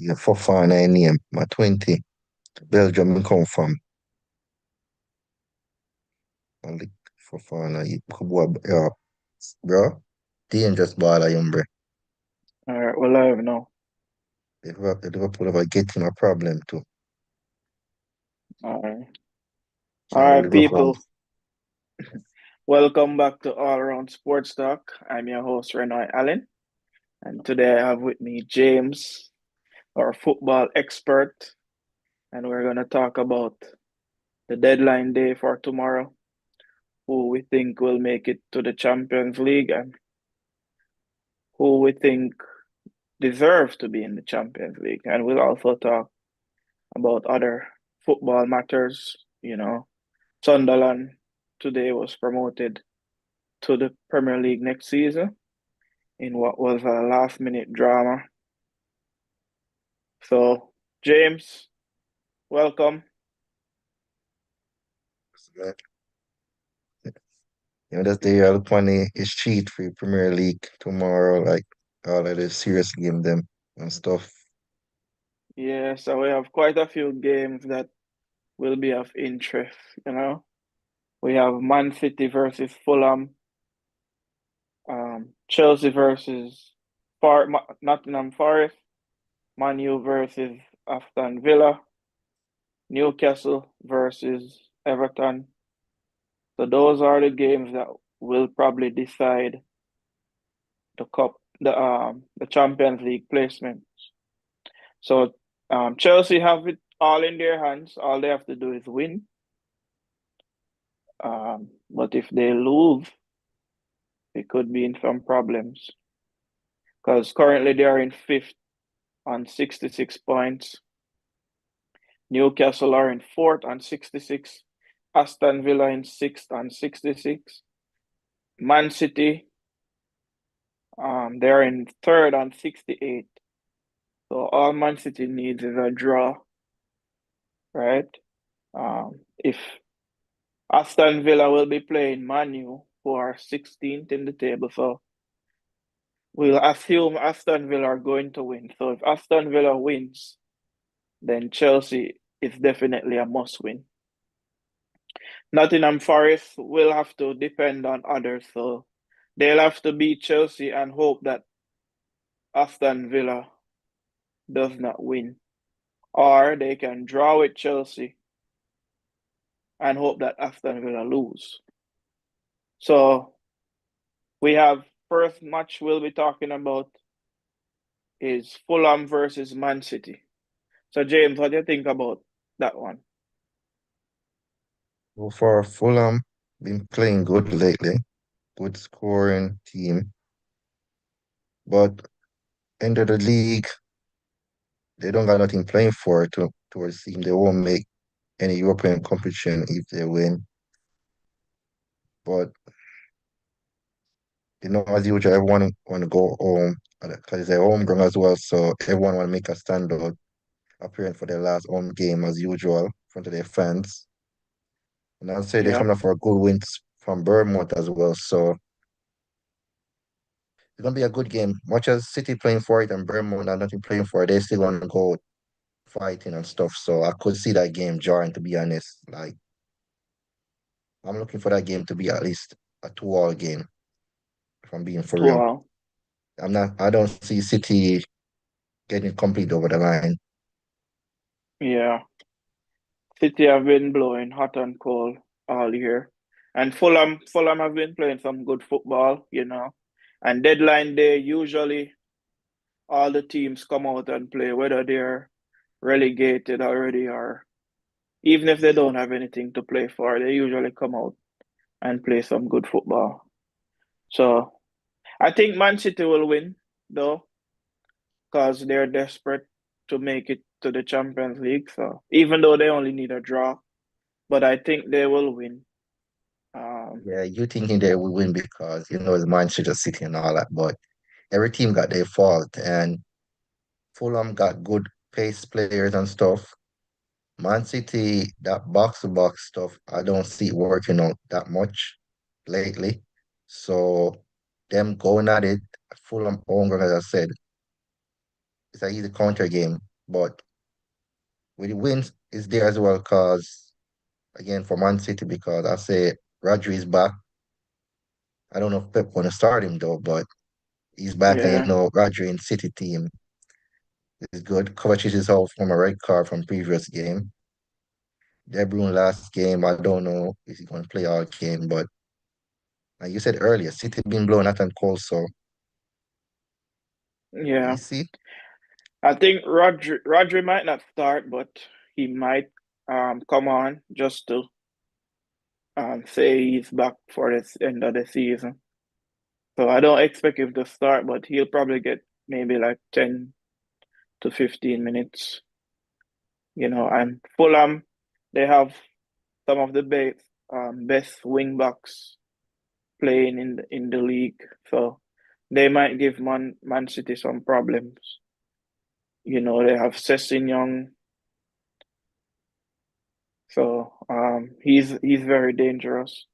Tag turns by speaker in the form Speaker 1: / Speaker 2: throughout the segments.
Speaker 1: Yeah, Fofana name. My 20. Belgium me come from. And the Fofana, boy, bro. Dangerous ball, bro.
Speaker 2: All right, we're live now.
Speaker 1: The Liverpool have getting a problem too.
Speaker 2: All right. All
Speaker 1: Can't
Speaker 2: right,
Speaker 1: really rough out.
Speaker 2: people. Welcome back to All Around Sports Talk. I'm your host, Renoy Allen. And today I have with me James, our football expert. And we're going to talk about the deadline day for tomorrow, who we think will make it to the Champions League, and who we think deserves to be in the Champions League. And we'll also talk about other football matters. Sunderland today was promoted to the Premier League next season in what was a last minute drama. So, James, welcome.
Speaker 1: That's the look money is cheat for Premier League tomorrow, like all of the serious game them and stuff.
Speaker 2: Yeah, so we have quite a few games that will be of interest, you know. We have Man City versus Fulham, Chelsea versus Nottingham Forest, Man U versus Aston Villa, Newcastle versus Everton. So those are the games that will probably decide the Champions League placement. So Chelsea have it all in their hands. All they have to do is win. But if they lose, they could be in some problems because currently they are in fifth on 66 points. Newcastle are in fourth on 66. Aston Villa in sixth on 66. Man City, they're in third on 68. So all Man City needs is a draw, right? If Aston Villa will be playing Man U, who are 16th in the table, so we'll assume Aston Villa are going to win. So if Aston Villa wins, then Chelsea is definitely a must win. Nottingham Forest will have to depend on others, so they'll have to beat Chelsea and hope that Aston Villa does not win. Or they can draw with Chelsea and hope that Aston Villa lose. So we have first match we'll be talking about is Fulham versus Man City. So James, what do you think about that one?
Speaker 1: So for Fulham, been playing good lately, good scoring team. But end of the league, they don't got nothing playing for towards the team. They won't make any European competition if they win. But as usual, everyone want to go home because it's their home ground as well. So everyone want to make a standout appearing for their last home game as usual in front of their fans. And I'll say they're
Speaker 2: Yeah.
Speaker 1: coming up for a good win from Bournemouth as well. So it's gonna be a good game. Much as City playing for it and Bournemouth not nothing playing for it, they still gonna go fighting and stuff. So I could see that game drawing, to be honest. Like I'm looking for that game to be at least a 2-all game, if I'm being for real.
Speaker 2: Wow.
Speaker 1: I don't see City getting complete over the line.
Speaker 2: Yeah. City have been blowing hot and cold all year. And Fulham have been playing some good football. And deadline day, usually all the teams come out and play, whether they're relegated already or even if they
Speaker 1: Yeah.
Speaker 2: don't have anything to play for, they usually come out and play some good football. So I think Man City will win, though, because they're desperate to make it to the Champions League. So even though they only need a draw, but I think they will win. Um,
Speaker 1: Yeah, you thinking they will win because it's Manchester City and all that, but every team got their fault and Fulham got good pace players and stuff. Man City, that box to box stuff, I don't see it working out that much lately. So them going at it, Fulham home ground, as I said, it's an easy counter game. But with the wins is there as well because again for Man City because I say Rodri is back. I don't know if Pep gonna start him though, but he's back and
Speaker 2: Yeah,
Speaker 1: Rodri in City team is good. Covers his out from a red card from previous game. De Bruyne last game, I don't know if he's gonna play all game, but like you said earlier, City been blown hot and cold, so we
Speaker 2: yeah.
Speaker 1: see.
Speaker 2: I think Rodri might not start, but he might come on just to say he's back for the end of the season. So I don't expect him to start, but he'll probably get maybe like 10 to 15 minutes. And Fulham, they have some of the best wing backs playing in the league. So they might give Man City some problems. They have Young, so he's very dangerous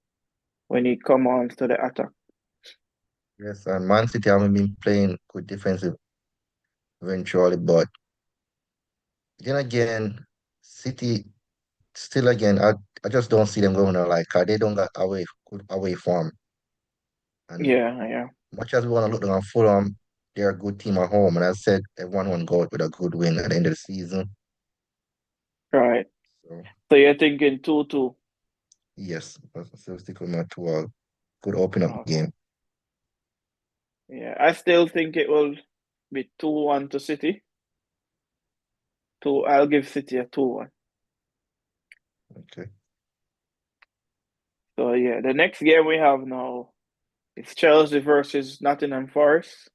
Speaker 2: when he come on to the attack.
Speaker 1: Yes, and Man City haven't been playing good defensive eventually, but then again, City still again, I just don't see them going to like they don't got away good away form. And
Speaker 2: Yeah, yeah,
Speaker 1: much as we want to look down on Fulham, they're a good team at home. And I said everyone want to go out with a good win at the end of the season.
Speaker 2: right.
Speaker 1: So
Speaker 2: So you're thinking 2-2.
Speaker 1: yes, I'll still stick with my two good open up
Speaker 2: Okay.
Speaker 1: game.
Speaker 2: Yeah, I still think it will be 2-1 to City. I'll give City a 2-1.
Speaker 1: Okay.
Speaker 2: So yeah, the next game we have now is Chelsea versus Nottingham Forest.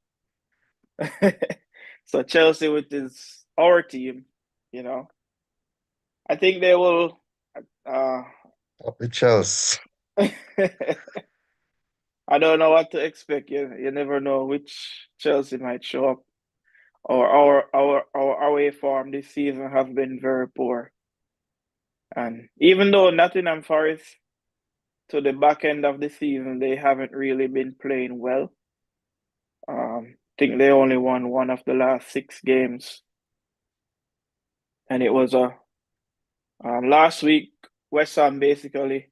Speaker 2: So Chelsea with his our team, you know. I think they will uh
Speaker 1: Up with Chelsea.
Speaker 2: I don't know what to expect. You never know which Chelsea might show up. Or our away form this season has been very poor. And even though Nottingham Forest to the back end of the season they haven't really been playing well. I think they only won one of the last six games, and it was a last week West Ham basically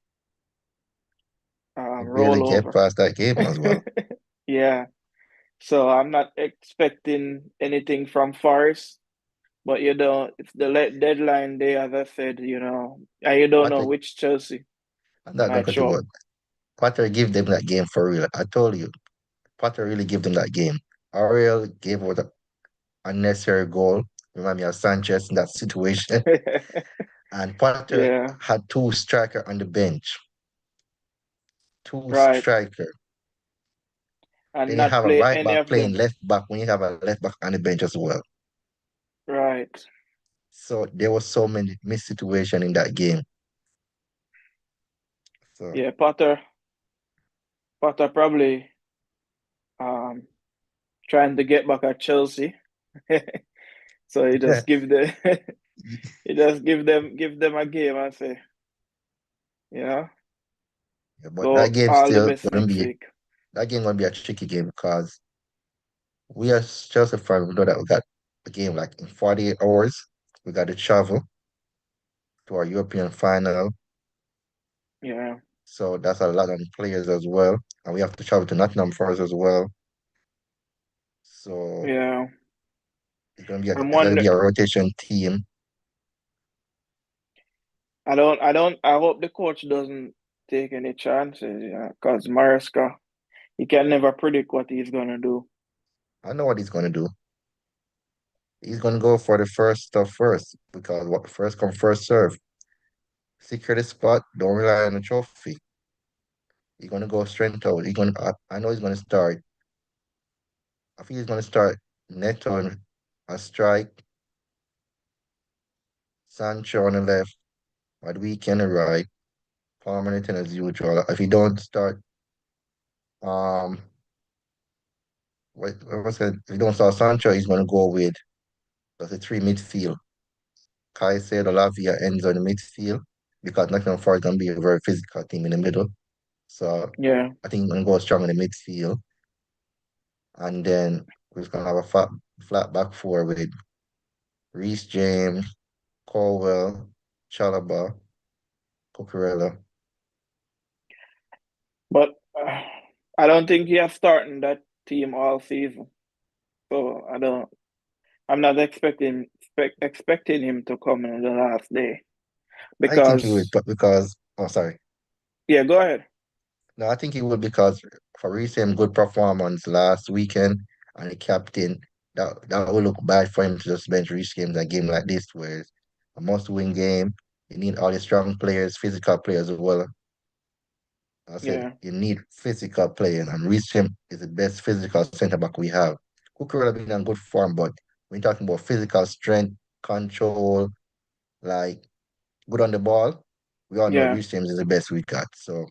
Speaker 1: They barely get
Speaker 2: rollover.
Speaker 1: past that game as well.
Speaker 2: Yeah, so I'm not expecting anything from Forest, but it's the deadline day, as I said, and you don't know
Speaker 1: Potter,
Speaker 2: which Chelsea
Speaker 1: I'm not gonna
Speaker 2: might
Speaker 1: cut you,
Speaker 2: show up.
Speaker 1: but Potter give them that game for real. I told you, Potter really gave them that game. Ariel gave out an unnecessary goal. Remind me of Sanchez in that situation. And Potter
Speaker 2: Yeah,
Speaker 1: had two striker on the bench. Two
Speaker 2: right,
Speaker 1: striker.
Speaker 2: and
Speaker 1: Then you
Speaker 2: not
Speaker 1: have a
Speaker 2: play
Speaker 1: right
Speaker 2: any
Speaker 1: back
Speaker 2: of
Speaker 1: playing
Speaker 2: them.
Speaker 1: left back when you have a left back on the bench as well.
Speaker 2: Right.
Speaker 1: So there was so many missed situation in that game. So
Speaker 2: Yeah, Potter probably um trying to get back at Chelsea. So he
Speaker 1: yeah,
Speaker 2: just he just give them a game and say, you know,
Speaker 1: but that
Speaker 2: go
Speaker 1: game
Speaker 2: all the
Speaker 1: still
Speaker 2: best
Speaker 1: gonna
Speaker 2: next
Speaker 1: be
Speaker 2: week.
Speaker 1: a tricky game because we as Chelsea fans we know that we got a game like in 48 hours. We got to travel to our European final.
Speaker 2: Yeah,
Speaker 1: So that's a lot on players as well. And we have to travel to Nottingham Forest as well. So
Speaker 2: yeah. I'm
Speaker 1: it's gonna
Speaker 2: wonder.
Speaker 1: be a rotation team.
Speaker 2: I hope the coach doesn't take any chances. Yeah, because Maresca, he can never predict what he's gonna do.
Speaker 1: I know what he's gonna do. He's gonna go for the first stuff first because what first come first serve. Secure the spot. Don't rely on the trophy. He's gonna go strength out. I know he's gonna start. I think he's gonna start Neto on a strike, Sancho on the left, Madueke on the right, Palmer as usual. If he don't start, um, what was it? If he don't start Sancho, he's gonna go with the three midfield. Caicedo, Lavia, Enzo in the midfield because Nottingham Forest is gonna be a very physical team in the middle. So
Speaker 2: Yeah,
Speaker 1: I think he's gonna go strong in the midfield, and then we're just gonna have a flat back four with Reece James, Colwell, Chalaba, Cucurella.
Speaker 2: But I don't think he has started that team all season. So I'm not expecting him to come in the last day
Speaker 1: I think he would,
Speaker 2: because
Speaker 1: but because oh sorry.
Speaker 2: yeah, go ahead.
Speaker 1: No, I think he would because for recent good performance last weekend and the captain, that would look bad for him to just bench Reece James a game like this, where it's a must-win game. You need all the strong players, physical players as well. I said
Speaker 2: Yeah,
Speaker 1: you need physical players, and Reece James is the best physical centre back we have. Cucurella been in good form, but when you're talking about physical strength, control, like good on the ball, we all know
Speaker 2: yeah,
Speaker 1: Reece James is the best we got. So,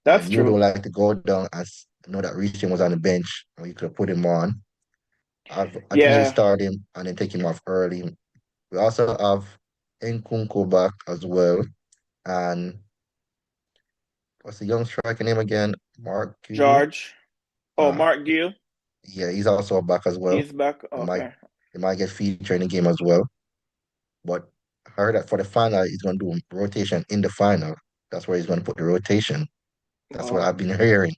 Speaker 2: that's
Speaker 1: and you
Speaker 2: true.
Speaker 1: don't like to go down as know that Reece James was on the bench, or you could have put him on. I'd usually
Speaker 2: Yeah,
Speaker 1: start him and then take him off early. We also have Nkunku back as well, and what's the young striker name again? Mark Gu.
Speaker 2: George. Oh,
Speaker 1: Uh,
Speaker 2: Mark Gill,
Speaker 1: yeah, he's also back as well.
Speaker 2: he's back.
Speaker 1: He might
Speaker 2: Okay.
Speaker 1: he might get featured in the game as well. But I heard that for the final, he's going to do rotation in the final. That's where he's going to put the rotation. That's what
Speaker 2: Oh.
Speaker 1: I've been hearing.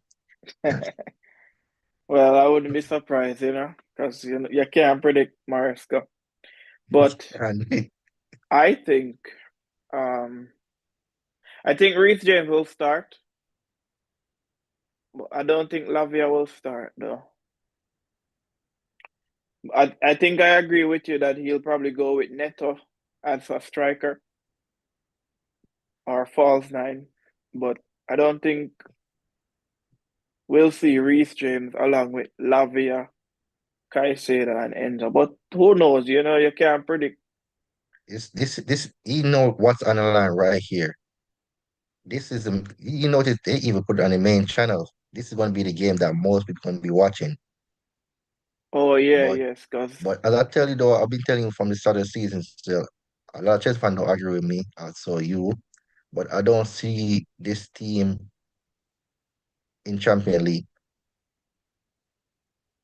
Speaker 2: Well, I wouldn't be surprised, because you can't predict Maresca. But
Speaker 1: And
Speaker 2: I think um I think Reece James will start, but I don't think Lavia will start though. I think I agree with you that he'll probably go with Neto as a striker or false nine, but I don't think we'll see Reece James along with Lavia, Caicedo, and Enzo. But who knows? You can't predict.
Speaker 1: this you know what's on the line right here. This is you notice they even put it on the main channel. This is going to be the game that most people going to be watching.
Speaker 2: Oh yeah,
Speaker 1: But
Speaker 2: yes, because
Speaker 1: but as I tell you though, I've been telling you from the start of the season still. A lot of Chelsea fans don't agree with me, so you. But I don't see this team in Champions League.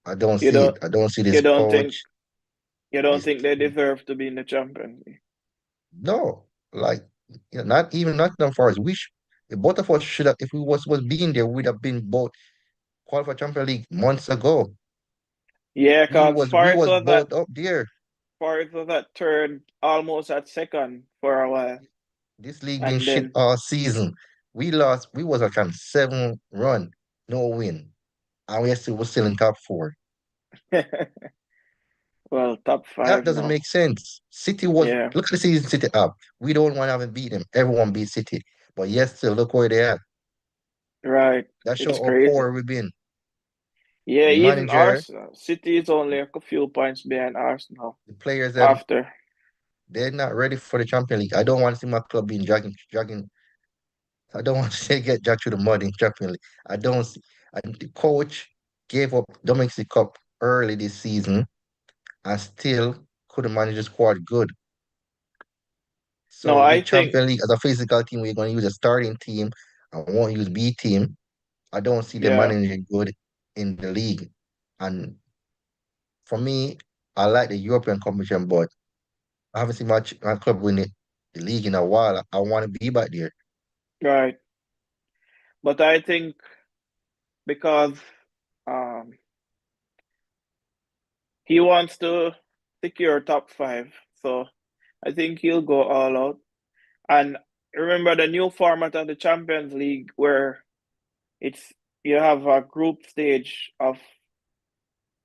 Speaker 1: I don't
Speaker 2: you
Speaker 1: see
Speaker 2: don't
Speaker 1: it. I don't see
Speaker 2: you
Speaker 1: this
Speaker 2: don't think
Speaker 1: coach.
Speaker 2: you don't
Speaker 1: This
Speaker 2: think they deserve to be in the Champions League.
Speaker 1: no, like not even not them for us. Both of us should have if we was being there, we'd have been both qualified Champions League months ago.
Speaker 2: Yeah,
Speaker 1: We
Speaker 2: because
Speaker 1: was we was both up there.
Speaker 2: Forest was at third, almost at second for a while,
Speaker 1: This league been
Speaker 2: and
Speaker 1: shit
Speaker 2: then
Speaker 1: all season. We was like on 7 run, no win. And was still in top four.
Speaker 2: well, top
Speaker 1: That
Speaker 2: five
Speaker 1: doesn't
Speaker 2: now.
Speaker 1: make sense. City was
Speaker 2: Yeah,
Speaker 1: look at the season City up. We don't want to have them beat them. Everyone beat City. But yes, still look where they at.
Speaker 2: right.
Speaker 1: That
Speaker 2: It's
Speaker 1: show how
Speaker 2: crazy.
Speaker 1: poor we've been.
Speaker 2: Yeah,
Speaker 1: The
Speaker 2: even
Speaker 1: manager,
Speaker 2: Arsenal. City is only a few points behind Arsenal
Speaker 1: the players,
Speaker 2: after.
Speaker 1: they're not ready for the Champions League. I don't want to see my club being dragging. I don't want to say get dragged through the mud in Champions League. I don't see. And the coach gave up Dominic Cup early this season and still couldn't manage the squad good.
Speaker 2: No,
Speaker 1: So
Speaker 2: I
Speaker 1: with
Speaker 2: think,
Speaker 1: Champions League as a physical team, we're going to use a starting team and won't use B team. I don't see them
Speaker 2: yeah,
Speaker 1: managing good in the league. And for me, I like the European competition, but I haven't seen my club win the league in a while. I want to be back there.
Speaker 2: right. But I think because um he wants to secure top five, so I think he'll go all out. And remember the new format of the Champions League where it's you have a group stage of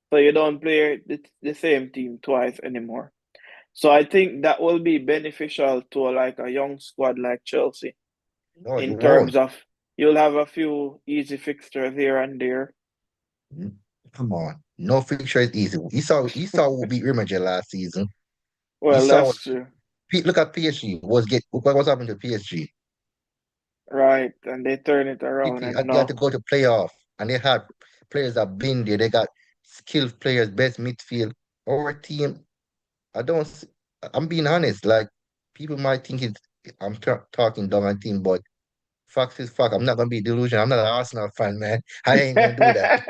Speaker 2: so you don't play the same team twice anymore. So I think that will be beneficial to like a young squad like Chelsea
Speaker 1: No, it
Speaker 2: in
Speaker 1: won't.
Speaker 2: terms of you'll have a few easy fixtures here and there.
Speaker 1: Mm, Come on. No fixture is easy. You saw who beat Real Madrid last season. You
Speaker 2: Well,
Speaker 1: saw
Speaker 2: that's true.
Speaker 1: Look at PSG. What's happened to PSG?
Speaker 2: Right. And they turn it around
Speaker 1: City,
Speaker 2: and
Speaker 1: they had to
Speaker 2: now.
Speaker 1: go to playoff, and they had players that been there. They got skilled players, best midfield. Our team, I don't. s- I'm being honest. Like people might think I'm talking dog and team, but facts is fact. I'm not gonna be delusional. I'm not an Arsenal fan, man. I ain't gonna do that.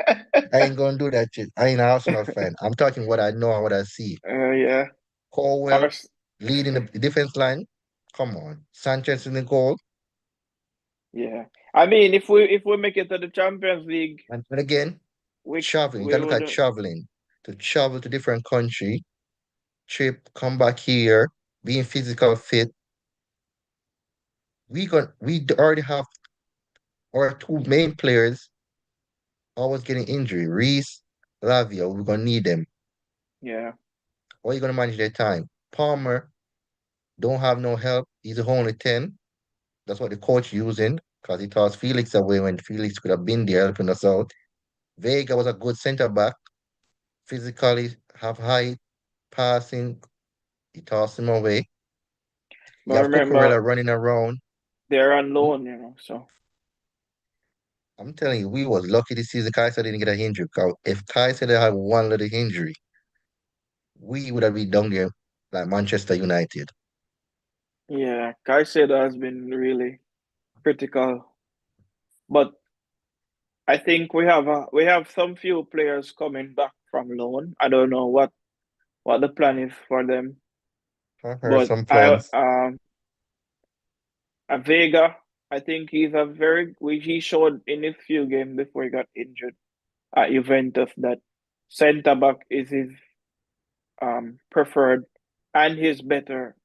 Speaker 1: I ain't gonna do that shit. I ain't an Arsenal fan. I'm talking what I know and what I see.
Speaker 2: Yeah.
Speaker 1: Colwell
Speaker 2: Ars
Speaker 1: leading the defense line. Come on. Sanchez in the goal.
Speaker 2: yeah. I mean, if we make it to the Champions League,
Speaker 1: And again,
Speaker 2: we
Speaker 1: traveling. You
Speaker 2: we
Speaker 1: gotta look
Speaker 2: would
Speaker 1: at traveling. To travel to different country, trip, come back here, being physical fit. Already have our two main players always getting injury. Reese, Lavia, we're gonna need them.
Speaker 2: yeah.
Speaker 1: How are you gonna manage their time? Palmer don't have no help. He's only 10. That's what the coach using because he tossed Felix away when Felix could have been there helping us out. Vega was a good center back, physically, have height, passing. He tossed him away.
Speaker 2: But
Speaker 1: You have
Speaker 2: remember,
Speaker 1: Cucurella running around.
Speaker 2: they're on
Speaker 1: We,
Speaker 2: loan, so
Speaker 1: I'm telling you, we was lucky this season Kaiser didn't get an injury. 'Cause if Kaiser had one little injury, we would have been down there like Manchester United.
Speaker 2: yeah, Caicedo has been really critical. But I think we have some few players coming back from loan. I don't know what the plan is for them.
Speaker 1: I heard
Speaker 2: But
Speaker 1: some
Speaker 2: I
Speaker 1: plans.
Speaker 2: Vega, I think he's a very which he showed in his few games before he got injured at Juventus that centre back is his preferred and his better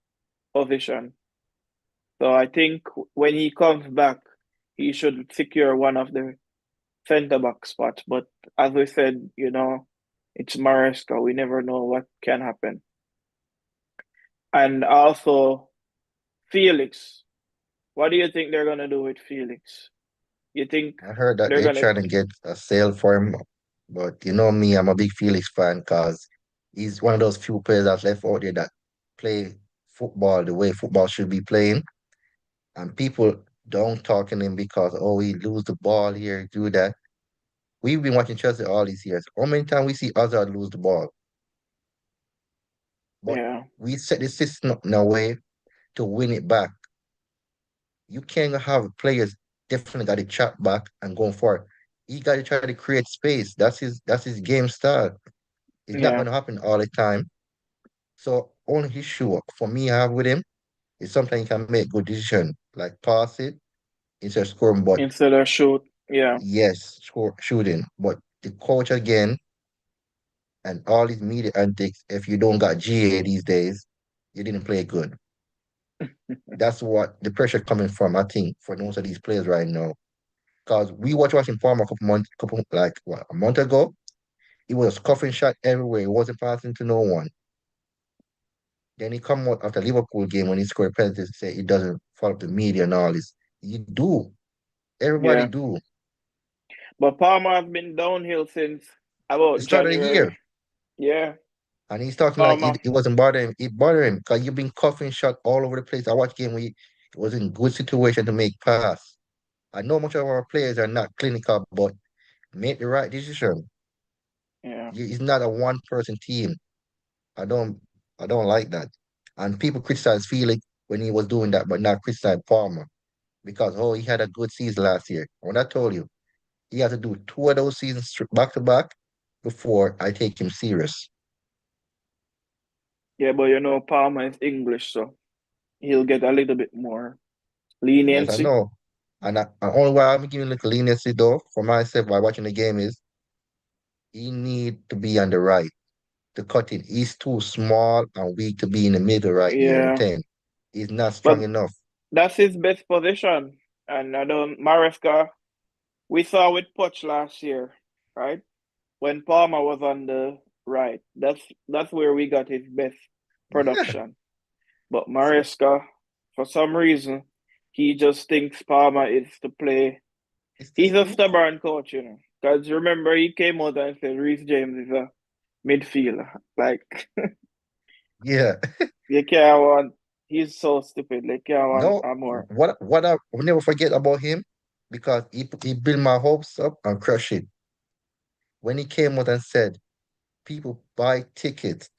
Speaker 2: position. So I think when he comes back, he should secure one of the centre back spots. But as we said, it's Maresca. We never know what can happen. And also Felix. What do you think they're gonna do with Felix? You think
Speaker 1: I heard that
Speaker 2: they're
Speaker 1: they're
Speaker 2: gonna
Speaker 1: trying to get a sale for him, but you know me, I'm a big Felix fan because he's one of those few players that's left out there that play football the way football should be playing. And people don't talk in him because, oh, he lose the ball here, do that. We've been watching Chelsea all these years. How many times we see Hazard lose the ball? But
Speaker 2: yeah,
Speaker 1: we set the system up in a way to win it back. You can't have players definitely got to chat back and going forward. He got to try to create space. That's his game style. It's not
Speaker 2: yeah.
Speaker 1: going to happen all the time. So only issue for me I have with him is sometimes he can make good decision, like pass it instead of scoring. But
Speaker 2: Instead of shoot, yeah,
Speaker 1: yes, shooting. But the coach again and all these media antics, if you don't got GA these days, you didn't play good. That's what the pressure coming from, I think, for most of these players right now. Because we watching Palmer a month ago. He was coughing shot everywhere. He wasn't passing to no one. Then he come out after Liverpool game when he scored a penalty and say he doesn't follow the media and all this. You do. Everybody
Speaker 2: yeah.
Speaker 1: do.
Speaker 2: But Palmer has been downhill since
Speaker 1: The
Speaker 2: about
Speaker 1: start of the year.
Speaker 2: January. Yeah,
Speaker 1: And he's talking like
Speaker 2: Palmer.
Speaker 1: it wasn't bothering him. It bothered him because you've been coughing shot all over the place. I watched game where he was in good situation to make pass. I know much of our players are not clinical, but make the right decision.
Speaker 2: Yeah,
Speaker 1: It's not a one person team. I don't I don't like that. And people criticize Felix when he was doing that, but not criticize Palmer because he had a good season last year. When I told you, he had to do two of those seasons back to back before I take him serious.
Speaker 2: yeah. But Palmer is English, so he'll get a little bit more
Speaker 1: Yes, I
Speaker 2: leniency.
Speaker 1: know. And only why I'm giving a little leniency though for myself while watching the game is he need to be on the right to cut it. He's too small and weak to be in the middle right there in
Speaker 2: Yeah,
Speaker 1: 10. He's not strong
Speaker 2: but
Speaker 1: enough.
Speaker 2: that's his best position. And I don't Maresca. We saw with Poch last year, right? When Palmer was on the right. That's where we got his best
Speaker 1: Yeah.
Speaker 2: production. But
Speaker 1: So
Speaker 2: Maresca, for some reason, he just thinks Palmer is to play.
Speaker 1: it's
Speaker 2: He's a
Speaker 1: too
Speaker 2: stubborn coach. Because remember, he came out and said Reece James is a midfielder. Like,
Speaker 1: yeah.
Speaker 2: you can't want, he's so stupid. They can't want
Speaker 1: No,
Speaker 2: more.
Speaker 1: what I will never forget about him because he built my hopes up and crushed it. When he came out and said people buy tickets,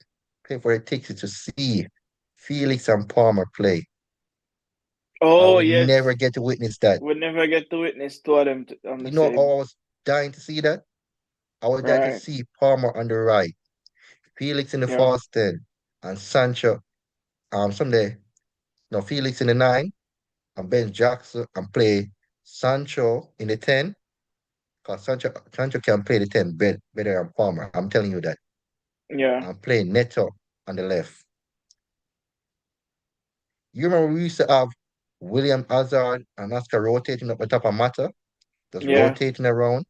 Speaker 1: pay for a ticket to see Felix and Palmer play. I
Speaker 2: Oh,
Speaker 1: would never
Speaker 2: yes.
Speaker 1: get to witness that.
Speaker 2: We'll never get to witness two of them on the
Speaker 1: You know,
Speaker 2: same.
Speaker 1: I was dying to see that. I was dying to
Speaker 2: Right.
Speaker 1: see Palmer on the right, Felix in the
Speaker 2: Yeah.
Speaker 1: false 10. and Sancho. Someday, no Felix in the nine, and Ben Jackson, and play Sancho in the 10. Because Sancho can play the 10 better than Palmer. I'm telling you that.
Speaker 2: Yeah,
Speaker 1: And play Neto on the left. You remember we used to have William Hazard and Oscar rotating up the top of Mata, just
Speaker 2: yeah,
Speaker 1: rotating around.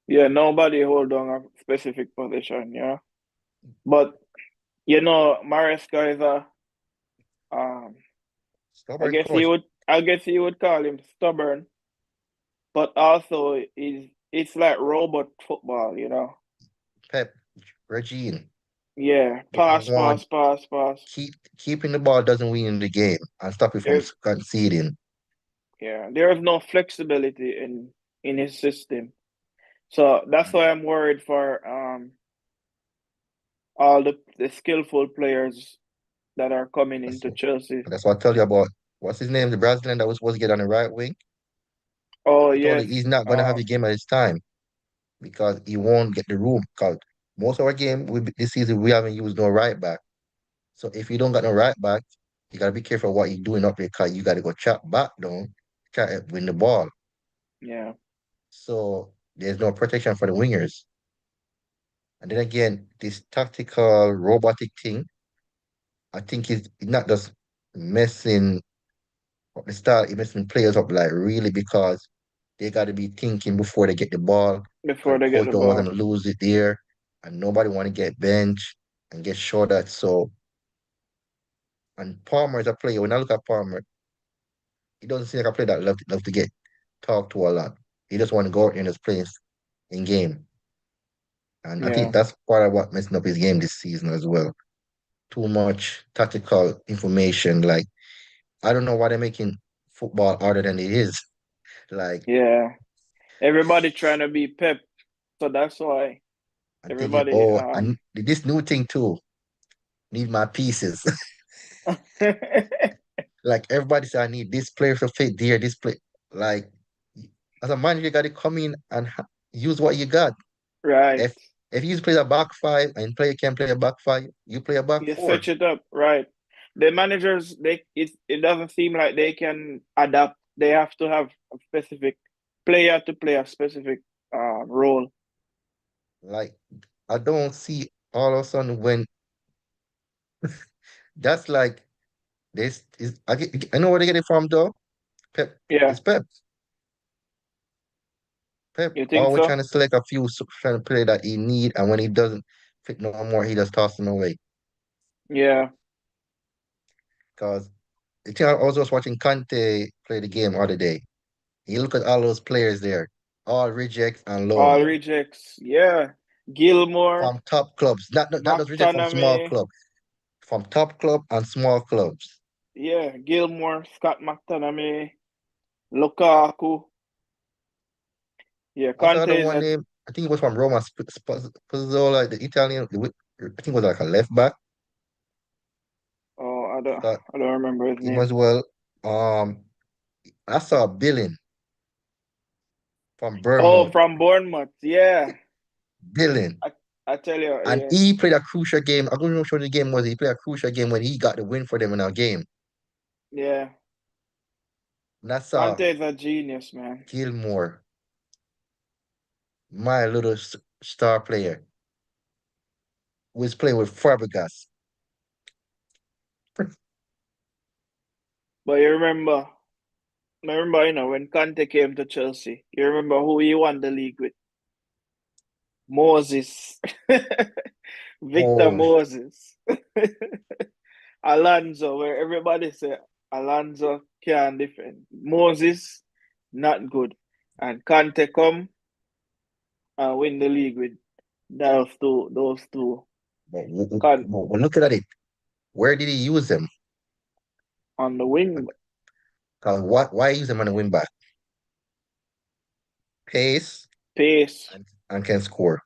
Speaker 2: yeah. Nobody hold on a specific position. Yeah, but Maresca is a um.
Speaker 1: Stubborn coach.
Speaker 2: I guess you would call him stubborn, but also is it's like robot football.
Speaker 1: Pep Regine.
Speaker 2: Yeah,
Speaker 1: They just
Speaker 2: pass,
Speaker 1: want
Speaker 2: pass, pass, pass.
Speaker 1: keeping the ball doesn't win in the game and stop it from
Speaker 2: There's
Speaker 1: conceding.
Speaker 2: yeah, there is no flexibility in his system. So that's why I'm worried for all the skillful players that are coming
Speaker 1: That's,
Speaker 2: into Chelsea.
Speaker 1: that's what I tell you about what's his name, the Brazilian that was supposed to get on the right wing.
Speaker 2: Oh
Speaker 1: I told you
Speaker 2: yes,
Speaker 1: he's not gonna have a game at his time because he won't get the room. Because most of our game this season we haven't used no right back. So if you don't got no right back, you gotta be careful what you're doing up there because you gotta go chop back down, try to win the ball.
Speaker 2: yeah,
Speaker 1: So there's no protection for the wingers. And then again, this tactical robotic thing, I think it's not just messing up the start, it's messing players up like really because they gotta be thinking before they get the ball. Because
Speaker 2: before
Speaker 1: the
Speaker 2: they get
Speaker 1: coach
Speaker 2: the
Speaker 1: don't want
Speaker 2: ball.
Speaker 1: to lose it there and nobody wanna get benched and get shot at. So and Palmer is a player. When I look at Palmer, he doesn't seem like a player that love to get talked to a lot. He just want to go out and just play in game. And I think
Speaker 2: Yeah,
Speaker 1: that's part of what messing up his game this season as well. Too much tactical information. Like I don't know why they're making football harder than it is. Like
Speaker 2: yeah. Everybody trying to be Pep, so that's why
Speaker 1: I'm thinking,
Speaker 2: everybody
Speaker 1: oh, and this new thing too. Need my pieces. Like everybody say, I need this player to fit there. This play, like as a manager, you got to come in and use what you got.
Speaker 2: right.
Speaker 1: If if you play a back five and player can play a back five, you play a back
Speaker 2: You
Speaker 1: four.
Speaker 2: switch it up, right? The managers, it doesn't seem like they can adapt. They have to have a specific player to play a specific role.
Speaker 1: Like I don't see all of a sudden when that's like this is I know where they get it from though. Pep
Speaker 2: Yeah,
Speaker 1: it's Pep. Pep
Speaker 2: you think
Speaker 1: always
Speaker 2: so?
Speaker 1: trying to select a few trying to play that he need, and when he doesn't fit no more, he just toss them away.
Speaker 2: Yeah.
Speaker 1: Because the thing I was just watching Conte play the game the other day. You look at all those players there, all rejects and
Speaker 2: All
Speaker 1: loan
Speaker 2: rejects. Yeah. Gilmore,
Speaker 1: from top clubs, not just reject from small
Speaker 2: McTominay.
Speaker 1: club, from top club and small clubs.
Speaker 2: Yeah, Gilmore, Scott McTominay, Lukaku. Yeah,
Speaker 1: What's the
Speaker 2: Conte
Speaker 1: other
Speaker 2: is
Speaker 1: one
Speaker 2: a.
Speaker 1: name? I think it was from Roma, Spazzola, the Italian. I think it was like a left back.
Speaker 2: Oh,
Speaker 1: Forgot
Speaker 2: I don't remember his
Speaker 1: him
Speaker 2: name.
Speaker 1: as well. Um, I saw Billing from
Speaker 2: Oh,
Speaker 1: Bournemouth.
Speaker 2: from Bournemouth. Yeah.
Speaker 1: Billing.
Speaker 2: I I tell you,
Speaker 1: And
Speaker 2: yeah.
Speaker 1: he played a crucial game. I don't know which one the game was. He played a crucial game when he got the win for them in our game.
Speaker 2: Yeah.
Speaker 1: And I saw
Speaker 2: Conte is a genius, man.
Speaker 1: Gilmore, my little star player, was playing with Fabregas.
Speaker 2: But when Conte came to Chelsea, you remember who he won the league with? Moses. Victor
Speaker 1: Oh,
Speaker 2: Moses. Alonso, where everybody say Alonso can't defend. Moses, not good. And Conte come and win the league with those two. Con
Speaker 1: but looking at it, where did he use them?
Speaker 2: on the wing
Speaker 1: 'Cause why use them on the wing back? Pace
Speaker 2: pace,
Speaker 1: and can score.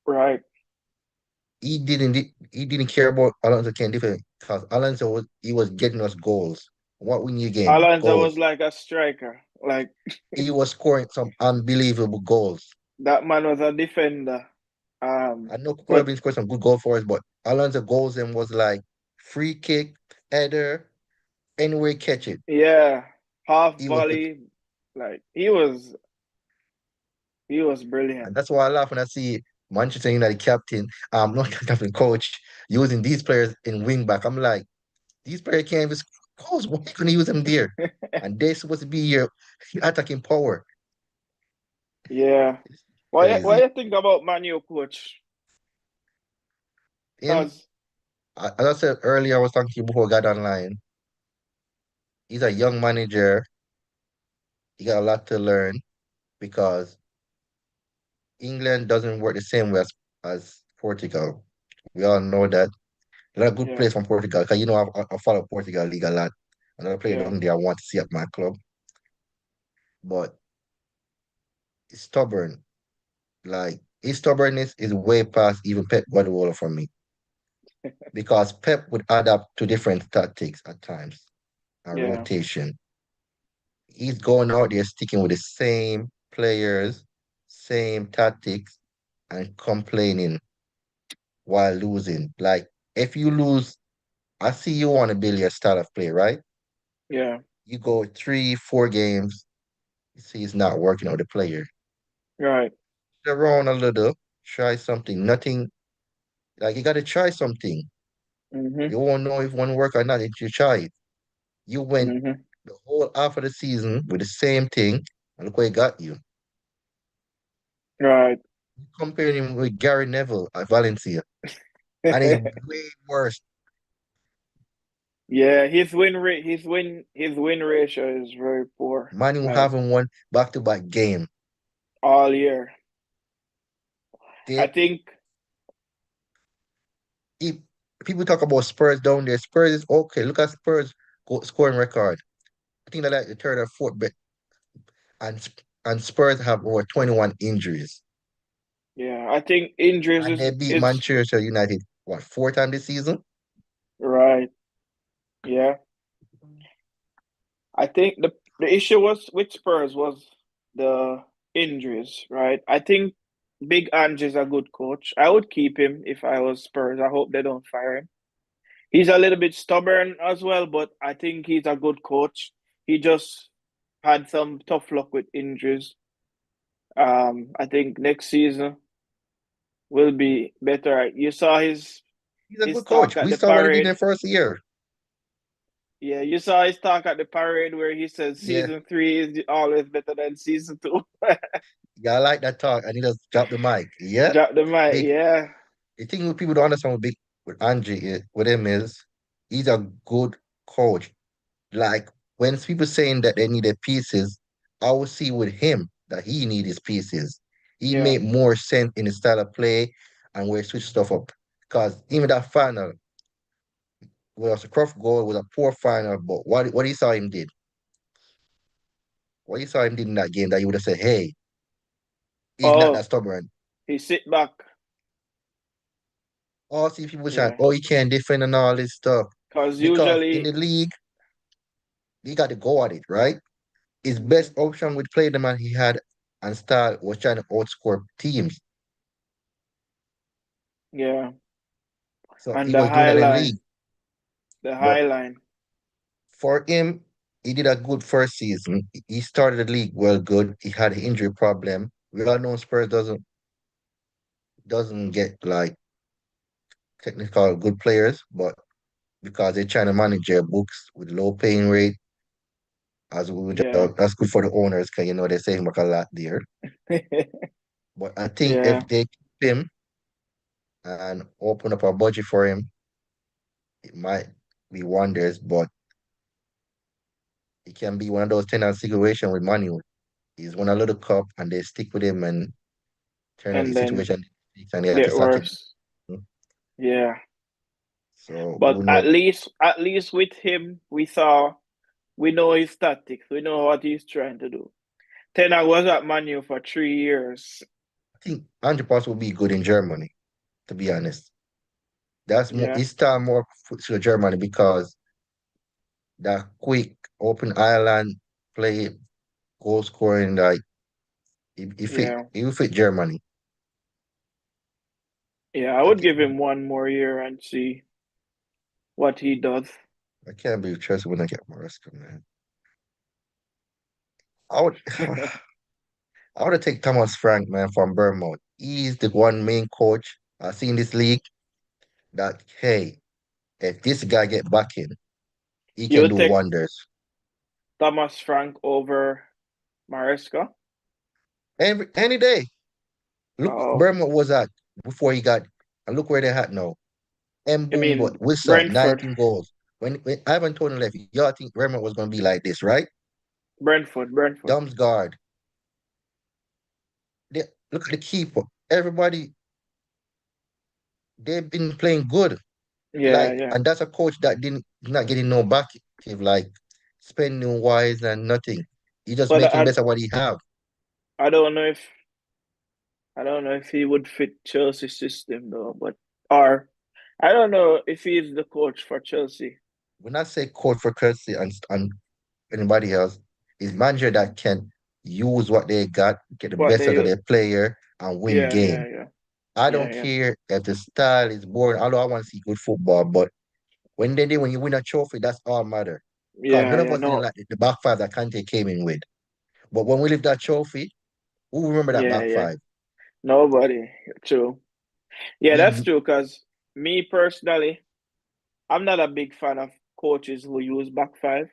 Speaker 2: right?
Speaker 1: He didn't care about Alonso can defend because Alonso was getting us goals. What we need game?
Speaker 2: Alonso was
Speaker 1: Goals.
Speaker 2: like a striker. Like
Speaker 1: He was scoring some unbelievable goals.
Speaker 2: that man was a defender. Um,
Speaker 1: I know Cooper
Speaker 2: but
Speaker 1: Robin scored some good goal for us, but Alonso goals them was like free kick, header, anywhere you catch it.
Speaker 2: yeah, half
Speaker 1: He was,
Speaker 2: volley, like he was brilliant.
Speaker 1: and that's why I laugh when I see Manchester United captain, not captain coach, using these players in wing back. I'm like, these players can't even score goals. Why couldn't you use them there? And they're supposed to be your attacking power.
Speaker 2: Yeah.
Speaker 1: It's
Speaker 2: Why
Speaker 1: crazy.
Speaker 2: you think about Man U coach?
Speaker 1: Him,
Speaker 2: Cause
Speaker 1: as I said earlier, I was talking to you before I got online. He's a young manager. He got a lot to learn because England doesn't work the same way as Portugal. We all know that. A lot of good
Speaker 2: yeah,
Speaker 1: players from Portugal, because I follow Portugal league a lot. Another player
Speaker 2: yeah,
Speaker 1: down there I want to see at my club, but he's stubborn. Like his stubbornness is way past even Pep Guardiola for me, because Pep would adapt to different tactics at times and
Speaker 2: yeah,
Speaker 1: rotation. He's going out there sticking with the same players, same tactics, and complaining while losing. Like if you lose, I see you want to build your style of play, right?
Speaker 2: yeah.
Speaker 1: You go 3, 4 games, you see it's not working out the player.
Speaker 2: Right.
Speaker 1: Around a little, try something. Nothing like you gotta try something.
Speaker 2: Mm-hmm.
Speaker 1: You won't know if one work or not if you try it. You went
Speaker 2: Mm-hmm.
Speaker 1: the whole half of the season with the same thing, and look where it got you.
Speaker 2: Right.
Speaker 1: Comparing him with Gary Neville at Valencia, and he's way worse.
Speaker 2: Yeah, his win ratio is very poor.
Speaker 1: Man, who
Speaker 2: Like
Speaker 1: haven't won back-to-back game.
Speaker 2: all year. I
Speaker 1: They
Speaker 2: think
Speaker 1: if people talk about Spurs down there. Spurs is okay. Look at Spurs scoring record. I think they're like the third or fourth, but and and Spurs have over 21 injuries.
Speaker 2: yeah, I think injuries
Speaker 1: And
Speaker 2: is
Speaker 1: they beat
Speaker 2: is
Speaker 1: Manchester United, what, 4 times this season?
Speaker 2: right. Yeah. I think the issue was with Spurs was the injuries, right? I think Big Ange is a good coach. I would keep him if I was Spurs. I hope they don't fire him. He's a little bit stubborn as well, but I think he's a good coach. He just had some tough luck with injuries. I think next season will be better. You saw his
Speaker 1: He's a
Speaker 2: his
Speaker 1: good
Speaker 2: talk
Speaker 1: coach.
Speaker 2: at
Speaker 1: We
Speaker 2: the
Speaker 1: saw what he did in
Speaker 2: parade.
Speaker 1: the first year.
Speaker 2: Yeah, you saw his talk at the parade where he said
Speaker 1: Yeah.
Speaker 2: season three is always better than season two.
Speaker 1: Yeah, I like that talk. And he just dropped the mic. Yeah.
Speaker 2: Drop the mic.
Speaker 1: Big.
Speaker 2: Yeah,
Speaker 1: The thing with people don't understand with Angie with him is he's a good coach. Like when people saying that they needed pieces, I would see with him that he needed his pieces. He
Speaker 2: yeah.
Speaker 1: made more sense in his style of play and where he switch stuff up. Because even that final was a rough goal, was a poor final, but what he saw him did, what he saw him did in that game that you would have said, hey, he's not that
Speaker 2: Oh,
Speaker 1: stubborn.
Speaker 2: he sit back.
Speaker 1: All see people saying,
Speaker 2: Yeah,
Speaker 1: oh, he can't defend and all this stuff.
Speaker 2: because
Speaker 1: Because in
Speaker 2: usually,
Speaker 1: the league, he got to go at it, right? His
Speaker 2: mhm,
Speaker 1: best option would play the man he had and start was trying to outscore teams.
Speaker 2: yeah.
Speaker 1: So
Speaker 2: And
Speaker 1: he was doing that in league.
Speaker 2: The high
Speaker 1: But
Speaker 2: line.
Speaker 1: for him, he did a good first season. He started the league well good. He had an injury problem. We all know Spurs doesn't get like technical good players, but because they're trying to manage their books with low paying rate,
Speaker 2: Yeah,
Speaker 1: that's good for the owners because they save him a lot there. But I think
Speaker 2: yeah.
Speaker 1: if they keep him and open up a budget for him, it might be wonders, but it can be one of those tenant situation with Manu. He's won a little cup and they stick with him and turn out the
Speaker 2: And then
Speaker 1: situation and they have to
Speaker 2: get
Speaker 1: sack him.
Speaker 2: worse. Yeah.
Speaker 1: So
Speaker 2: But
Speaker 1: who
Speaker 2: at
Speaker 1: knows?
Speaker 2: least at least with him, we know his tactics. We know what he's trying to do. Ten I was at Manu for 3 years.
Speaker 1: I think Andrew Pass will be good in Germany, to be honest. That's more
Speaker 2: Yeah,
Speaker 1: his style more to Germany because that quick open island play, goal scoring, like he
Speaker 2: yeah.
Speaker 1: he will fit Germany.
Speaker 2: Yeah, I
Speaker 1: I
Speaker 2: would give
Speaker 1: can't,
Speaker 2: him one more year and see what he does.
Speaker 1: I can't believe Chelsea when I get Maresca, man. I would I would take Thomas Frank, man, from Bournemouth. He's the one main coach I see in this league that, hey, if this guy get back in, he
Speaker 2: You
Speaker 1: can
Speaker 2: would
Speaker 1: do
Speaker 2: take
Speaker 1: wonders.
Speaker 2: Thomas Frank over Maresca?
Speaker 1: Any day. Look what
Speaker 2: Oh,
Speaker 1: Bournemouth was at before he got, and look where they at now. And
Speaker 2: you
Speaker 1: boom,
Speaker 2: mean
Speaker 1: but Wissa,
Speaker 2: Brentford?
Speaker 1: 19 goals. When Ivan Toney left, y'all think Bournemouth was going to be like this, right?
Speaker 2: Brentford.
Speaker 1: Damsgaard. They, look at the keeper. Everybody, they've been playing good.
Speaker 2: Yeah,
Speaker 1: Like,
Speaker 2: yeah.
Speaker 1: and that's a coach that didn't not getting no back, like spending wise and nothing. He just
Speaker 2: But
Speaker 1: making best of what he have.
Speaker 2: I don't know if I don't know if he would fit Chelsea's system though, but or I don't know if he's the coach for Chelsea.
Speaker 1: When I say coach for Chelsea and anybody else, is manager that can use what they got, get the
Speaker 2: What
Speaker 1: best out of
Speaker 2: they
Speaker 1: their player and win
Speaker 2: yeah,
Speaker 1: game.
Speaker 2: yeah, yeah.
Speaker 1: I
Speaker 2: Yeah,
Speaker 1: don't
Speaker 2: yeah.
Speaker 1: care if the style is boring, although I want to see good football, but when you win a trophy, that's all matter. Because
Speaker 2: Yeah,
Speaker 1: none of
Speaker 2: yeah.
Speaker 1: us didn't
Speaker 2: No.
Speaker 1: like the back five that Kante came in with. But when we lift that trophy, who remember that
Speaker 2: Yeah,
Speaker 1: back
Speaker 2: yeah.
Speaker 1: five?
Speaker 2: Nobody. True. Yeah, that's
Speaker 1: We
Speaker 2: true, because me personally, I'm not a big fan of coaches who use back five.